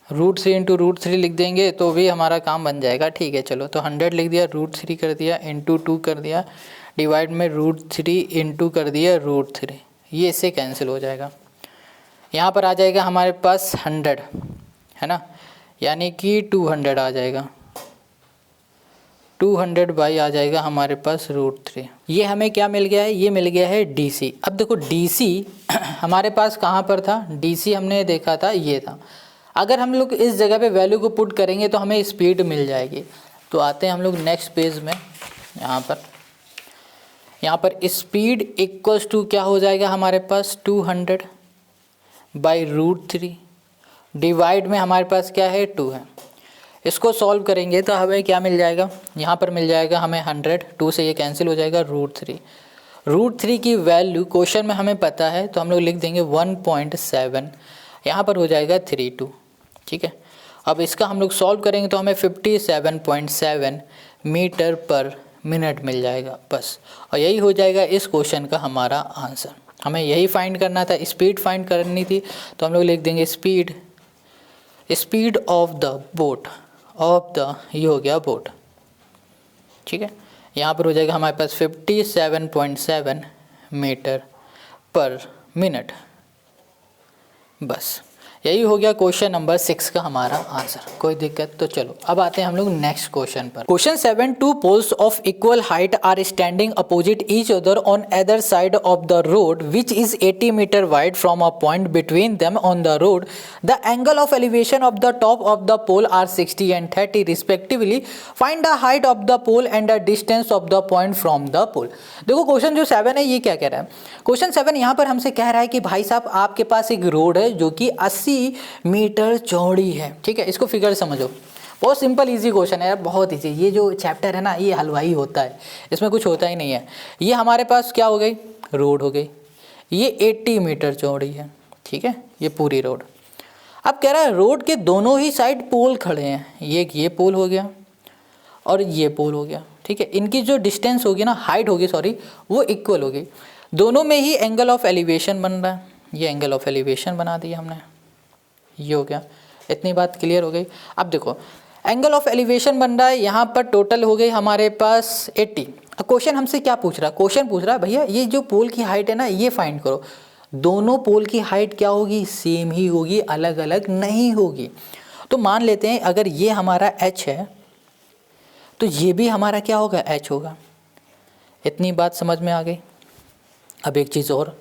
√3 इंटू √3 लिख देंगे तो भी हमारा काम बन जाएगा। ठीक है चलो, तो 100 लिख दिया, √3 कर दिया, इंटू 2 कर दिया, डिवाइड में √3 इंटू कर दिया √3, ये इससे कैंसिल हो जाएगा। यहाँ पर आ जाएगा हमारे पास 100 है ना, यानी कि 200 आ जाएगा, 200 बाई आ जाएगा हमारे पास √3। ये हमें क्या मिल गया है, ये मिल गया है DC। अब देखो DC हमारे पास कहाँ पर था, DC हमने देखा था ये था। अगर हम लोग इस जगह पे वैल्यू को पुट करेंगे तो हमें स्पीड मिल जाएगी। तो आते हैं हम लोग नेक्स्ट पेज में। यहाँ पर स्पीड इक्वल्स टू क्या हो जाएगा हमारे पास 200 बाई √3, डिवाइड में हमारे पास क्या है 2 है। इसको सॉल्व करेंगे तो हमें क्या मिल जाएगा, यहाँ पर मिल जाएगा हमें 100, 2 से ये कैंसिल हो जाएगा √3 की वैल्यू क्वेश्चन में हमें पता है तो हम लोग लिख देंगे 1.7, यहाँ पर हो जाएगा 32। ठीक है, अब इसका हम लोग सॉल्व करेंगे तो हमें 57.7 मीटर पर मिनट मिल जाएगा बस। और यही हो जाएगा इस क्वेश्चन का हमारा आंसर। हमें यही फाइंड करना था, स्पीड फाइंड करनी थी, तो हम लोग लिख देंगे स्पीड ऑफ द बोट, ये हो गया बोट। ठीक है, यहाँ पर हो जाएगा हमारे पास 57.7 मीटर पर मिनट। बस यही हो गया क्वेश्चन नंबर 6 का हमारा आंसर। कोई दिक्कत? तो चलो अब आते हैं हम लोग नेक्स्ट क्वेश्चन पर। Question 7, two poles of equal height are standing opposite each other on other side of the road which is 80 metre wide from a point between them on the road. The angle of elevation of the top of the pole are 60 and 30 respectively. Find the height of the pole and the distance of the point from the pole. देखो question जो 7 है ये क्या कह रहा है? Question 7 यहाँ पर हमसे कह रहा है कि भाई साहब आपके पास एक रोड है जो कि 80 मीटर चौड़ी है। ठीक है, इसको फिगर समझो। बहुत सिंपल इजी क्वेश्चन है यार, बहुत इजी। ये जो चैप्टर है ना ये हलवाई होता है, इसमें कुछ होता ही नहीं है। ये हमारे पास क्या हो गई? रोड हो गई। ये 80 मीटर चौड़ी है। ठीक है, ये पूरी रोड। अब कह रहा है रोड के दोनों ही साइड पोल खड़े हैं। ये पोल हो गया और ये पोल हो गया। ठीक है, इनकी जो डिस्टेंस होगी ना, हाइट होगी सॉरी, वो इक्वल होगी। दोनों में ही एंगल ऑफ एलिवेशन बन रहा है। ये एंगल ऑफ एलिवेशन बना दिया हमने, ये हो गया। इतनी बात क्लियर हो गई। अब देखो एंगल ऑफ एलिवेशन बन रहा है, यहाँ पर टोटल हो गई हमारे पास 80। अब क्वेश्चन हमसे क्या पूछ रहा है? क्वेश्चन पूछ रहा है भैया ये जो पोल की हाइट है ना ये फाइंड करो। दोनों पोल की हाइट क्या होगी? सेम ही होगी, अलग अलग नहीं होगी। तो मान लेते हैं अगर ये हमारा h है तो ये भी हमारा क्या होगा? h होगा। इतनी बात समझ में आ गई। अब एक चीज़ और,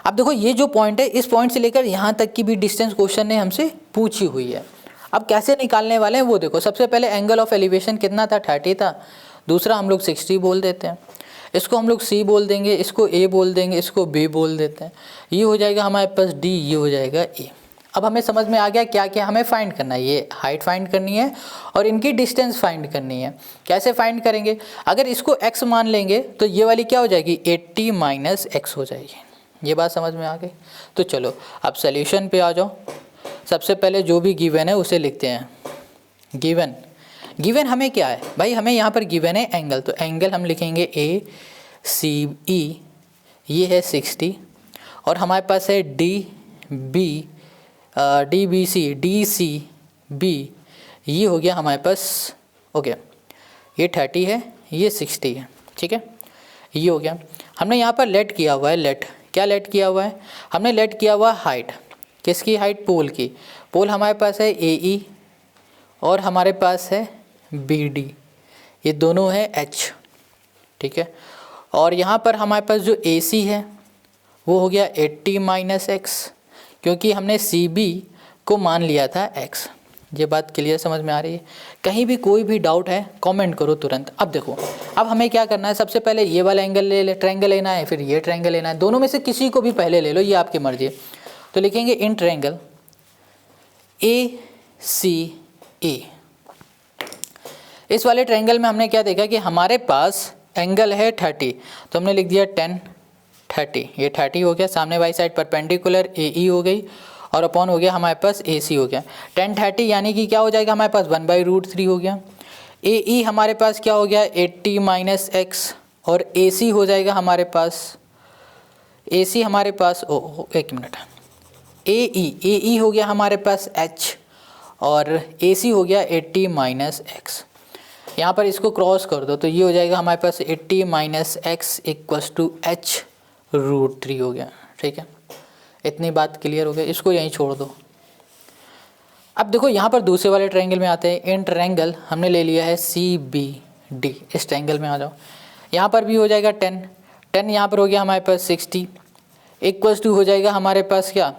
अब देखो ये जो पॉइंट है इस पॉइंट से लेकर यहाँ तक की भी डिस्टेंस क्वेश्चन ने हमसे पूछी हुई है। अब कैसे निकालने वाले हैं वो देखो। सबसे पहले एंगल ऑफ एलिवेशन कितना था? 30 था। दूसरा हम लोग 60 बोल देते हैं, इसको हम लोग C बोल देंगे, इसको A बोल देंगे, इसको B बोल देते हैं। ये हो जाएगा हमारे पास D, ये हो जाएगा A। अब हमें समझ में आ गया क्या क्या हमें फाइंड करना है। ये हाइट फाइंड करनी है और इनकी डिस्टेंस फाइंड करनी है। कैसे फाइंड करेंगे? अगर इसको x मान लेंगे तो ये वाली क्या हो जाएगी? 80 माइनस x हो जाएगी। ये बात समझ में आ गई। तो चलो अब सॉल्यूशन पे आ जाओ। सबसे पहले जो भी गिवन है उसे लिखते हैं। गिवन हमें क्या है भाई? हमें यहाँ पर गिवन है एंगल, तो एंगल हम लिखेंगे ACE, ये है 60 और हमारे पास है DBC, ये हो गया हमारे पास। ओके, ये 30 है, ये 60 है। ठीक है, ये हो गया। हमने यहाँ पर लेट किया हुआ है। क्या लेट किया हुआ है? हमने लेट किया हुआ हाइट। किसकी हाइट? पोल की। पोल हमारे पास है AE और हमारे पास है BD, ये दोनों है H। ठीक है, और यहाँ पर हमारे पास जो AC है वो हो गया 80 माइनस x, क्योंकि हमने CB को मान लिया था x। ये बात क्लियर समझ में आ रही है? कहीं भी कोई भी डाउट है कमेंट करो तुरंत। अब देखो अब हमें क्या करना है, सबसे पहले ये वाला एंगल ले ट्रायंगल लेना है, फिर ये ट्रायंगल लेना है। दोनों में से किसी को भी पहले ले लो, ये आपकी मर्जी है। तो लिखेंगे इन ट्रायंगल ACA। इस वाले ट्रायंगल में हमने क्या देखा कि हमारे पास एंगल है 30, तो हमने लिख दिया 10 30। ये 30 हो गया, सामने वाली साइड परपेंडिकुलर AE हो गई और अपॉन हो गया हमारे पास AC हो गया। 10 30 यानी कि क्या हो जाएगा हमारे पास 1/√3 हो गया। AE हमारे पास क्या हो गया 80 माइनस x और AC हो जाएगा हमारे पास, AC हमारे पास एक मिनट, AE हो गया हमारे पास h और AC हो गया 80 माइनस x। यहाँ पर इसको क्रॉस कर दो तो ये हो जाएगा हमारे पास 80 minus x equals to h√3 हो गया। ठीक है, इतनी बात क्लियर हो गई। इसको यहीं छोड़ दो। अब देखो यहाँ पर दूसरे वाले ट्रायंगल में आते हैं। इन ट्रायंगल हमने ले लिया है CBD, इस ट्रायंगल में आ जाओ। यहाँ पर भी हो जाएगा 10 यहाँ पर हो गया हमारे पास 60 इक्वल्स टू हो जाएगा हमारे पास क्या,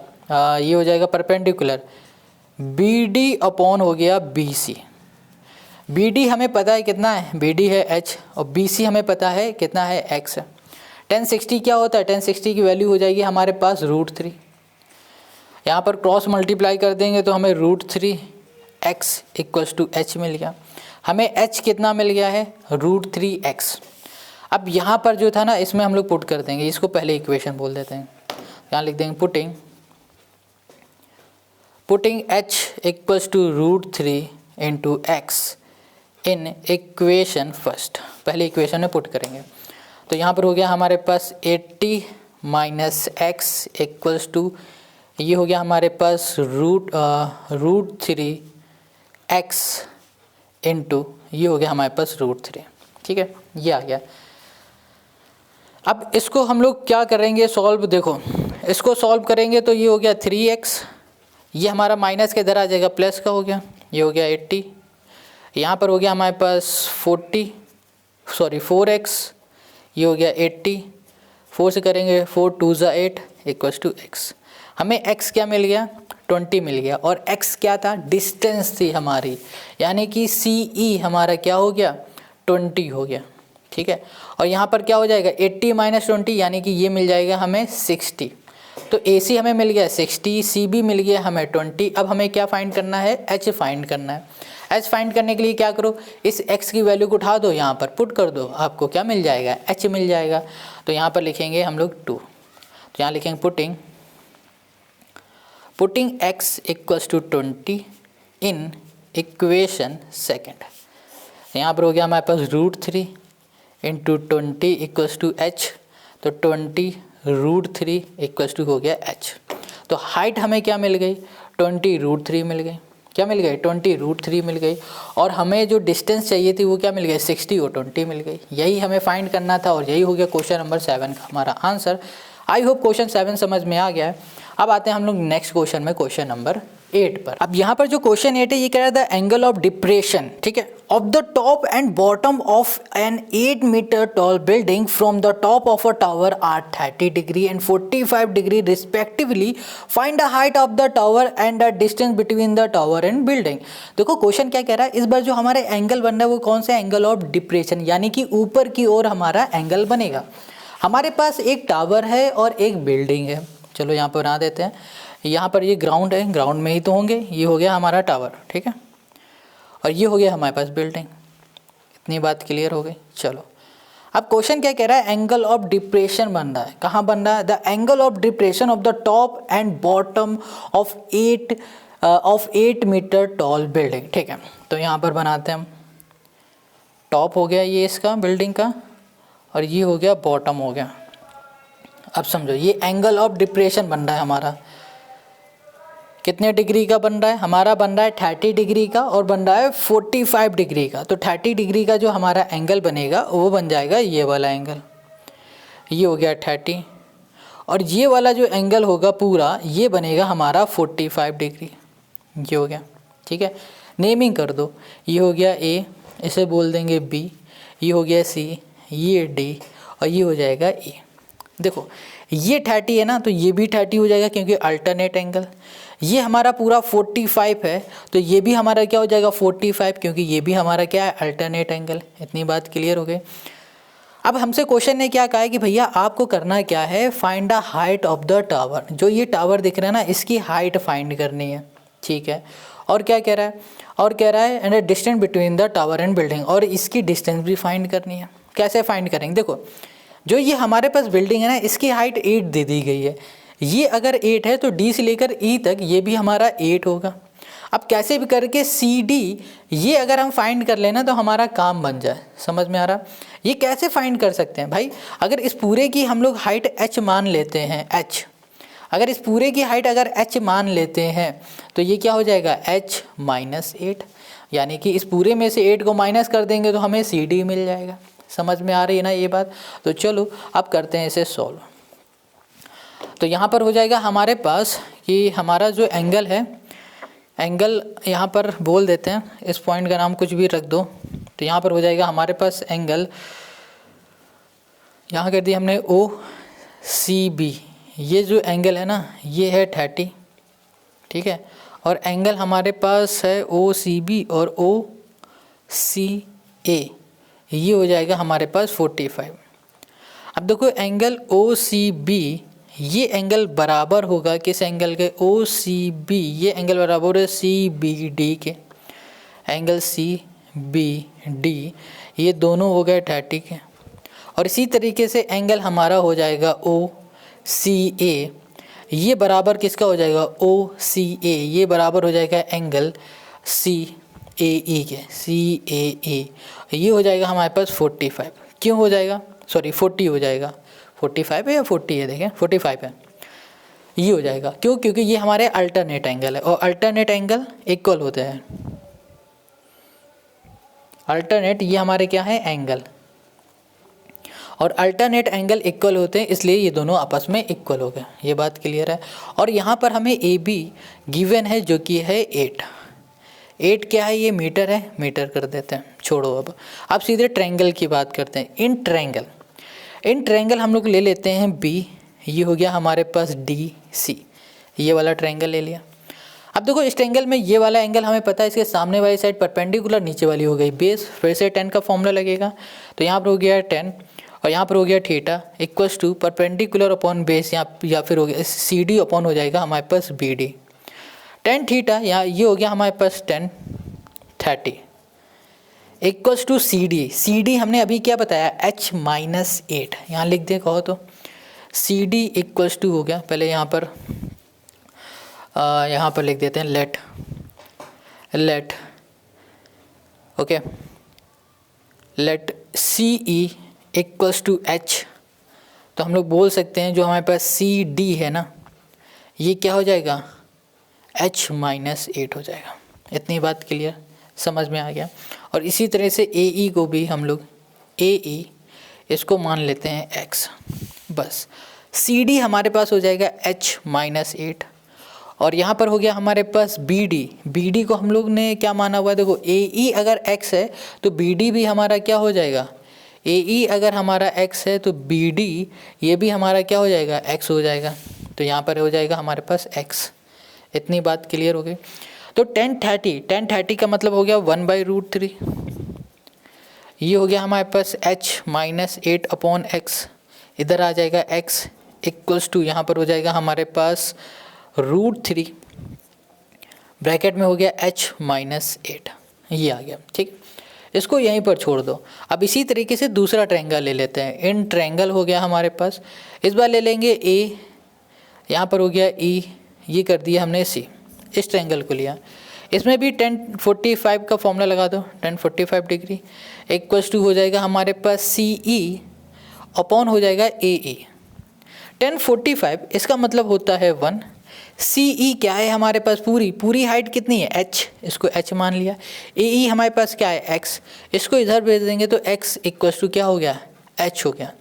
ये हो जाएगा परपेंडिकुलर BD अपॉन हो गया BC। BD हमें पता है कितना है, BD है h और BC हमें पता है कितना है x। 1060 क्या होता है? 1060 की वैल्यू हो जाएगी हमारे पास √3। यहाँ पर क्रॉस मल्टीप्लाई कर देंगे तो हमें √3x इक्वल्स टू h मिल गया। हमें h कितना मिल गया है? √3x। अब यहाँ पर जो था ना इसमें हम लोग पुट कर देंगे, इसको पहले इक्वेशन बोल देते हैं। यहाँ लिख देंगे putting h equals to √3 into x in equation first. पहले इक्वेशन में पुट करेंगे तो यहाँ पर हो गया हमारे पास 80 माइनस x इक्वल्स टू, ये हो गया हमारे पास √3x इंटू, ये हो गया हमारे पास √3। ठीक है, ये आ गया। अब इसको हम लोग क्या करेंगे सॉल्व, देखो इसको सॉल्व करेंगे तो ये हो गया 3x, ये हमारा माइनस के इधर आ जाएगा, प्लस का हो गया, ये हो गया 80, यहाँ पर हो गया हमारे पास 4x, ये हो गया 80, 4 से करेंगे 4 2 ज़ा 8 इक्वल्स टू x। हमें x क्या मिल गया, 20 मिल गया, और x क्या था, डिस्टेंस थी हमारी, यानी कि CE हमारा क्या हो गया, 20 हो गया, ठीक है। और यहाँ पर क्या हो जाएगा 80 माइनस 20, यानी कि ये मिल जाएगा हमें 60। तो AC हमें मिल गया 60, CB मिल गया हमें 20। अब हमें क्या फाइंड करना है, H फाइंड करना है। H फाइंड करने के लिए क्या करो, इस x की वैल्यू को उठा दो, यहाँ पर पुट कर दो, आपको क्या मिल जाएगा, H मिल जाएगा। तो यहाँ पर लिखेंगे हम लोग 2, तो यहाँ लिखेंगे putting x equals to 20 in equation second. यहाँ पर हो गया हमारे पास √3 इंटू 20 इक्वल्स टू h, तो 20 √3 इक्वल्स टू हो गया h। तो हाइट हमें क्या मिल गई, 20 √3 मिल गई, क्या मिल गई, 20 √3 मिल गई। और हमें जो डिस्टेंस चाहिए थी वो क्या मिल गई, 60 और 20 मिल गई। यही हमें फाइंड करना था, और यही हो गया क्वेश्चन नंबर 7 का हमारा आंसर। आई होप क्वेश्चन 7 समझ में आ गया है। अब आते हैं हम लोग नेक्स्ट क्वेश्चन में, क्वेश्चन नंबर 8 पर। अब यहाँ पर जो क्वेश्चन 8 है ये कह रहा है द एंगल ऑफ डिप्रेशन, ठीक है, of the top and bottom of an 8 metre tall building from the top of a tower are 30 degree and 45 degree respectively, find the height of the tower and the distance between the tower and building. देखो question क्या कह रहा है, इस बार जो हमारे angle बन रहा है वो कौन सा एंगल ऑफ डिप्रेशन, यानी कि ऊपर की ओर हमारा एंगल बनेगा। हमारे पास एक टावर है और एक बिल्डिंग है, चलो यहाँ पर बना देते हैं। यहाँ पर ये ग्राउंड है, ग्राउंड में ही तो होंगे, ये हो गया हमारा टावर, ठीक है, और ये हो गया हमारे पास बिल्डिंग। इतनी बात क्लियर हो गई। चलो अब क्वेश्चन क्या कह रहा है, एंगल ऑफ डिप्रेशन बन रहा है, कहाँ बन रहा है, the angle of depression of the top and bottom of 8 metre tall building, ठीक है। तो यहाँ पर बनाते हैं हम, टॉप हो गया ये इसका बिल्डिंग का, और ये हो गया बॉटम हो गया। अब समझो ये एंगल ऑफ डिप्रेशन बन रहा है हमारा, कितने डिग्री का बन रहा है, हमारा बन रहा है 30 डिग्री का, और बन रहा है 45 डिग्री का। तो 30 डिग्री का जो हमारा एंगल बनेगा वो बन जाएगा ये वाला एंगल, ये हो गया 30, और ये वाला जो एंगल होगा पूरा ये बनेगा हमारा 45 डिग्री, ये हो गया, ठीक है। नेमिंग कर दो, ये हो गया A, इसे बोल देंगे B, ये हो गया C, ये D, और ये हो जाएगा E। देखो ये 30 है ना, तो ये भी 30 हो जाएगा क्योंकि अल्टरनेट एंगल। ये हमारा पूरा 45 है, तो ये भी हमारा क्या हो जाएगा 45, क्योंकि ये भी हमारा क्या है, अल्टरनेट एंगल। इतनी बात क्लियर हो गई। अब हमसे क्वेश्चन ने क्या कहा है कि भैया आपको करना क्या है, find the height of the tower. जो ये टावर दिख रहा है ना, इसकी हाइट फाइंड करनी है, ठीक है। और क्या कह रहा है, और कह रहा है and distance between the tower and building, और इसकी डिस्टेंस भी फाइंड करनी है। कैसे फाइंड करेंगे, देखो जो ये हमारे पास बिल्डिंग है ना, इसकी हाइट 8 दे दी गई है। ये अगर 8 है तो D से लेकर E तक ये भी हमारा 8 होगा। अब कैसे भी करके CD ये अगर हम फाइंड कर लेना तो हमारा काम बन जाए। समझ में आ रहा, ये कैसे फाइंड कर सकते हैं भाई, अगर इस पूरे की हम लोग हाइट H मान लेते हैं, H, अगर इस पूरे की हाइट अगर H मान लेते हैं तो ये क्या हो जाएगा H माइनस 8, यानी कि इस पूरे में से 8 को माइनस कर देंगे तो हमें CD मिल जाएगा। समझ में आ रही है ना ये बात। तो चलो अब करते हैं इसे सॉल्व। तो यहाँ पर हो जाएगा हमारे पास कि हमारा जो एंगल है, एंगल यहाँ पर बोल देते हैं, इस पॉइंट का नाम कुछ भी रख दो। तो यहाँ पर हो जाएगा हमारे पास एंगल, यहाँ कर दिया हमने OCB, ये जो एंगल है ना ये है 30, ठीक है, और एंगल हमारे पास है OCB और OCA, ये हो जाएगा हमारे पास 45। अब देखो एंगल OCB ये एंगल बराबर होगा किस एंगल के, OCB ये एंगल बराबर है CBD के, एंगल CBD ये दोनों हो गए 30 के। और इसी तरीके से एंगल हमारा हो जाएगा OCA, ये बराबर किसका हो जाएगा, OCA ये बराबर हो जाएगा एंगल CAE के, CAE ये हो जाएगा हमारे पास 45। क्यों हो जाएगा, सॉरी 40 हो जाएगा, 45 है या 40 है, देखें 45 है, ये हो जाएगा। क्यों, क्योंकि ये हमारे अल्टरनेट एंगल है, और अल्टरनेट एंगल इक्वल होते हैं। अल्टरनेट ये हमारे क्या है एंगल, और अल्टरनेट एंगल इक्वल होते हैं, इसलिए ये दोनों आपस में इक्वल हो गए। ये बात क्लियर है। और यहाँ पर हमें ए बी गिवन है जो कि है 8 क्या है, ये मीटर है, मीटर कर देते हैं, छोड़ो। अब सीधे ट्रायंगल की बात करते हैं। इन ट्रायंगल हम लोग ले लेते हैं बी, ये हो गया हमारे पास डी सी, ये वाला ट्रायंगल ले लिया। अब देखो इस ट्रायंगल में ये वाला एंगल हमें पता है, इसके सामने वाली साइड परपेंडिकुलर, नीचे वाली हो गई बेस, फिर से 10 का फॉर्मूला लगेगा, तो यहाँ पर हो गया 10 और यहाँ पर हो गया theta equals to perpendicular upon base, या फिर हो गया सी डी अपॉन हो जाएगा हमारे पास बी डी। 10 थीटा यहाँ ये हो गया हमारे पास 10 30 इक्वल्स टू सी डी हमने अभी क्या बताया h-8, यहाँ लिख दे कहो तो सी डी इक्वल्स टू हो गया, पहले यहाँ पर लिख देते हैं let okay, let C E equals to H, तो हम लोग बोल सकते हैं जो हमारे पास सी डी है ना, ये क्या हो जाएगा h-8 हो जाएगा। इतनी बात क्लियर समझ में आ गया। और इसी तरह से ए ई को भी हम लोग इसको मान लेते हैं x, बस सी डी हमारे पास हो जाएगा h-8 और यहाँ पर हो गया हमारे पास बी डी को हम लोग ने क्या माना हुआ है, देखो ए ई अगर x है तो बी डी भी हमारा क्या हो जाएगा, ए ई अगर हमारा x है तो बी डी ये भी हमारा क्या हो जाएगा x हो जाएगा, तो यहाँ पर हो जाएगा हमारे पास x। इतनी बात क्लियर हो गई। तो 10 का मतलब हो गया 1/√3, ये हो गया हमारे पास h-8 अपॉन x, इधर आ जाएगा x इक्वल्स टू यहाँ पर हो जाएगा हमारे पास √3 ब्रैकेट में हो गया h-8, ये आ गया। ठीक, इसको यहीं पर छोड़ दो। अब इसी तरीके से दूसरा ट्रायंगल ले लेते हैं। इन ट्रायंगल हो गया हमारे पास, इस बार ले लेंगे a, यहाँ पर हो गया e, ये कर दिया हमने c, इस ट्रायंगल को लिया। इसमें भी 1045 का फॉर्मूला लगा दो, 1045 डिग्री इक्वल्स टू हो जाएगा हमारे पास सी ई अपॉन हो जाएगा ए ई। 1045 इसका मतलब होता है 1, सी ई क्या है हमारे पास, पूरी हाइट कितनी है h, इसको h मान लिया। ए ई हमारे पास क्या है x, इसको इधर भेज देंगे तो x इक्वल्स टू क्या हो गया h हो गया।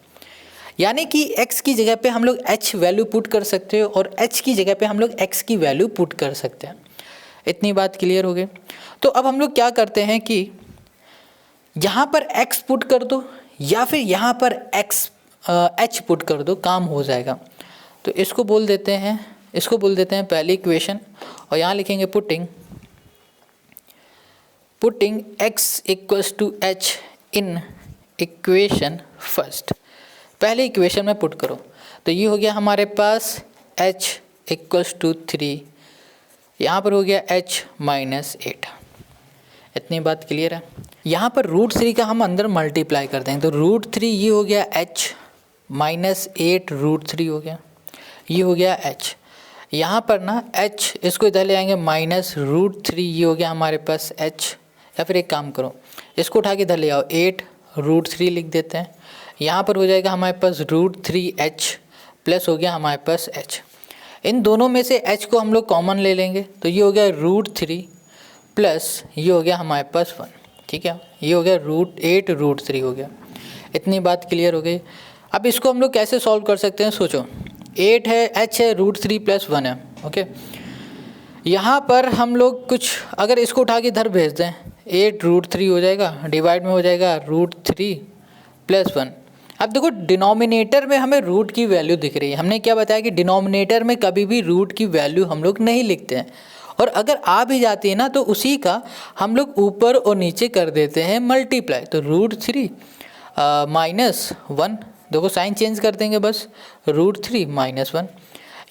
यानी कि x की जगह पे हम लोग h वैल्यू पुट कर सकते हैं और h की जगह पे हम लोग x की वैल्यू पुट कर सकते हैं। इतनी बात क्लियर हो गई। तो अब हम लोग क्या करते हैं कि यहाँ पर x पुट कर दो या फिर यहाँ पर h पुट कर दो, काम हो जाएगा। तो इसको बोल देते हैं पहली इक्वेशन और यहाँ लिखेंगे putting x equals to h in equation first, पहले इक्वेशन में पुट करो। तो ये हो गया हमारे पास h इक्वल्स टू 3, यहाँ पर हो गया h-8। इतनी बात क्लियर है। यहाँ पर √3 का हम अंदर मल्टीप्लाई कर देंगे, तो √3 ये हो गया h-8 √3 हो गया, ये हो गया h। यहाँ पर ना h इसको इधर ले आएंगे -√3, ये हो गया हमारे पास h। या फिर एक काम करो, इसको उठा के इधर ले आओ, 8 √3 लिख देते हैं। यहाँ पर हो जाएगा हमारे पास √3h प्लस हो गया हमारे पास h। इन दोनों में से h को हम लोग कॉमन ले लेंगे, तो ये हो गया √3 प्लस ये हो गया हमारे पास 1। ठीक है, ये हो गया √8 √3 हो गया। इतनी बात क्लियर हो गई। अब इसको हम लोग कैसे सॉल्व कर सकते हैं, सोचो 8 है, h है, √3 प्लस 1 है। ओके, यहाँ पर हम लोग कुछ अगर इसको उठा के इधर भेज दें, 8 √3 हो जाएगा, डिवाइड में हो जाएगा √3 प्लस 1। अब देखो डिनोमिनेटर में हमें रूट की वैल्यू दिख रही है। हमने क्या बताया कि डिनोमिनेटर में कभी भी रूट की वैल्यू हम लोग नहीं लिखते हैं, और अगर आ भी जाती है ना तो उसी का हम लोग ऊपर और नीचे कर देते हैं मल्टीप्लाई। तो √3 -1, देखो साइन चेंज कर देंगे बस, √3 -1।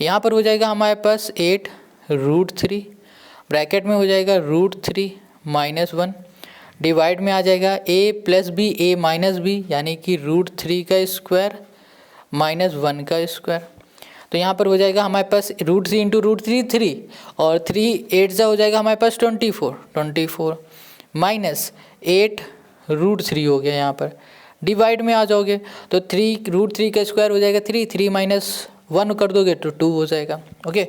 यहाँ पर हो जाएगा हमारे पास 8 √3 ब्रैकेट में हो जाएगा √3 -1, डिवाइड में आ जाएगा a plus B a minus B, यानी कि √3 का स्क्वायर -1 का स्क्वायर। तो यहाँ पर हो जाएगा हमारे पास √3 इंटू √3 3, और 3 8 हो जाएगा हमारे पास 24 माइनस 8 √3 हो गया। यहाँ पर डिवाइड में आ जाओगे तो 3 √3 का स्क्वायर हो जाएगा 3 -1 कर दोगे तो 2 हो जाएगा। ओके,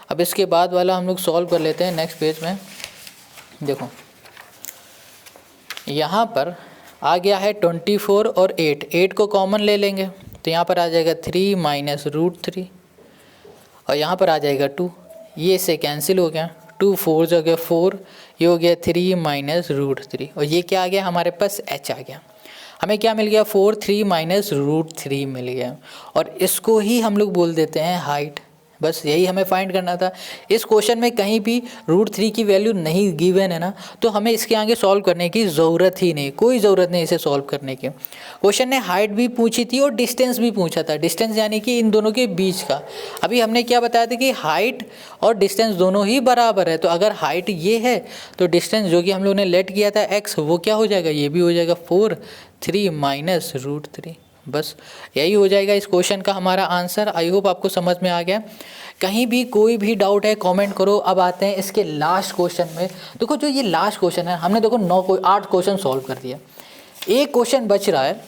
अब इसके बाद वाला हम लोग सॉल्व कर लेते हैं नेक्स्ट पेज में। देखो यहाँ पर आ गया है 24 और 8 को कॉमन ले लेंगे तो यहाँ पर आ जाएगा 3 माइनस √3 और यहाँ पर आ जाएगा 2, ये इससे कैंसिल हो गया, 2 4 हो गया 4, ये हो गया 3 माइनस √3 और ये क्या आ गया हमारे पास h आ गया। हमें क्या मिल गया 4 3 माइनस √3 मिल गया और इसको ही हम लोग बोल देते हैं हाइट। बस यही हमें फाइंड करना था। इस क्वेश्चन में कहीं भी √3 की वैल्यू नहीं गिवन है ना, तो हमें इसके आगे सॉल्व करने की ज़रूरत ही नहीं, कोई ज़रूरत नहीं इसे सॉल्व करने की। क्वेश्चन ने हाइट भी पूछी थी और डिस्टेंस भी पूछा था, डिस्टेंस यानी कि इन दोनों के बीच का। अभी हमने क्या बताया था कि हाइट और डिस्टेंस दोनों ही बराबर है, तो अगर हाइट ये है तो डिस्टेंस जो कि हम लोगों ने लेट किया था x, वो क्या हो जाएगा, ये भी हो जाएगा 4 3 माइनस √3। बस यही हो जाएगा इस क्वेश्चन का हमारा आंसर। आई होप आपको समझ में आ गया। कहीं भी कोई भी डाउट है कमेंट करो। अब आते हैं इसके लास्ट क्वेश्चन में। देखो जो ये लास्ट क्वेश्चन है, हमने देखो 8 क्वेश्चन सॉल्व कर दिया, एक क्वेश्चन बच रहा है।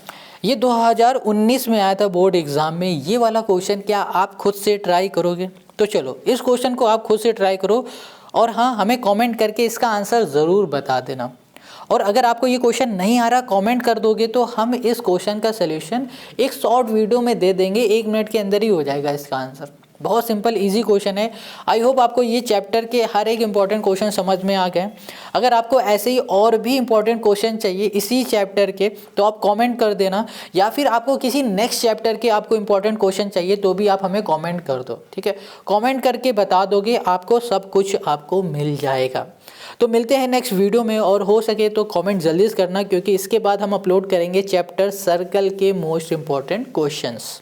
ये 2019 में आया था बोर्ड एग्जाम में, ये वाला क्वेश्चन क्या आप खुद से ट्राई करोगे? तो चलो इस क्वेश्चन को आप खुद से ट्राई करो और हाँ, हमें कमेंट करके इसका आंसर ज़रूर बता देना। और अगर आपको ये क्वेश्चन नहीं आ रहा कमेंट कर दोगे तो हम इस क्वेश्चन का सलूशन एक शॉर्ट वीडियो में दे देंगे, 1 मिनट के अंदर ही हो जाएगा इसका आंसर। बहुत सिंपल इजी क्वेश्चन है। आई होप आपको ये चैप्टर के हर एक इंपॉर्टेंट क्वेश्चन समझ में आ गए। अगर आपको ऐसे ही और भी इंपॉर्टेंट क्वेश्चन चाहिए इसी चैप्टर के तो आप कमेंट कर देना, या फिर आपको किसी नेक्स्ट चैप्टर के आपको इंपॉर्टेंट क्वेश्चन चाहिए तो भी आप हमें कमेंट कर दो, ठीक है। कमेंट करके बता दोगे, आपको सब कुछ आपको मिल जाएगा। तो मिलते हैं नेक्स्ट वीडियो में, और हो सके तो कमेंट जल्दी से करना क्योंकि इसके बाद हम अपलोड करेंगे चैप्टर सर्कल के मोस्ट इंपॉर्टेंट क्वेश्चंस।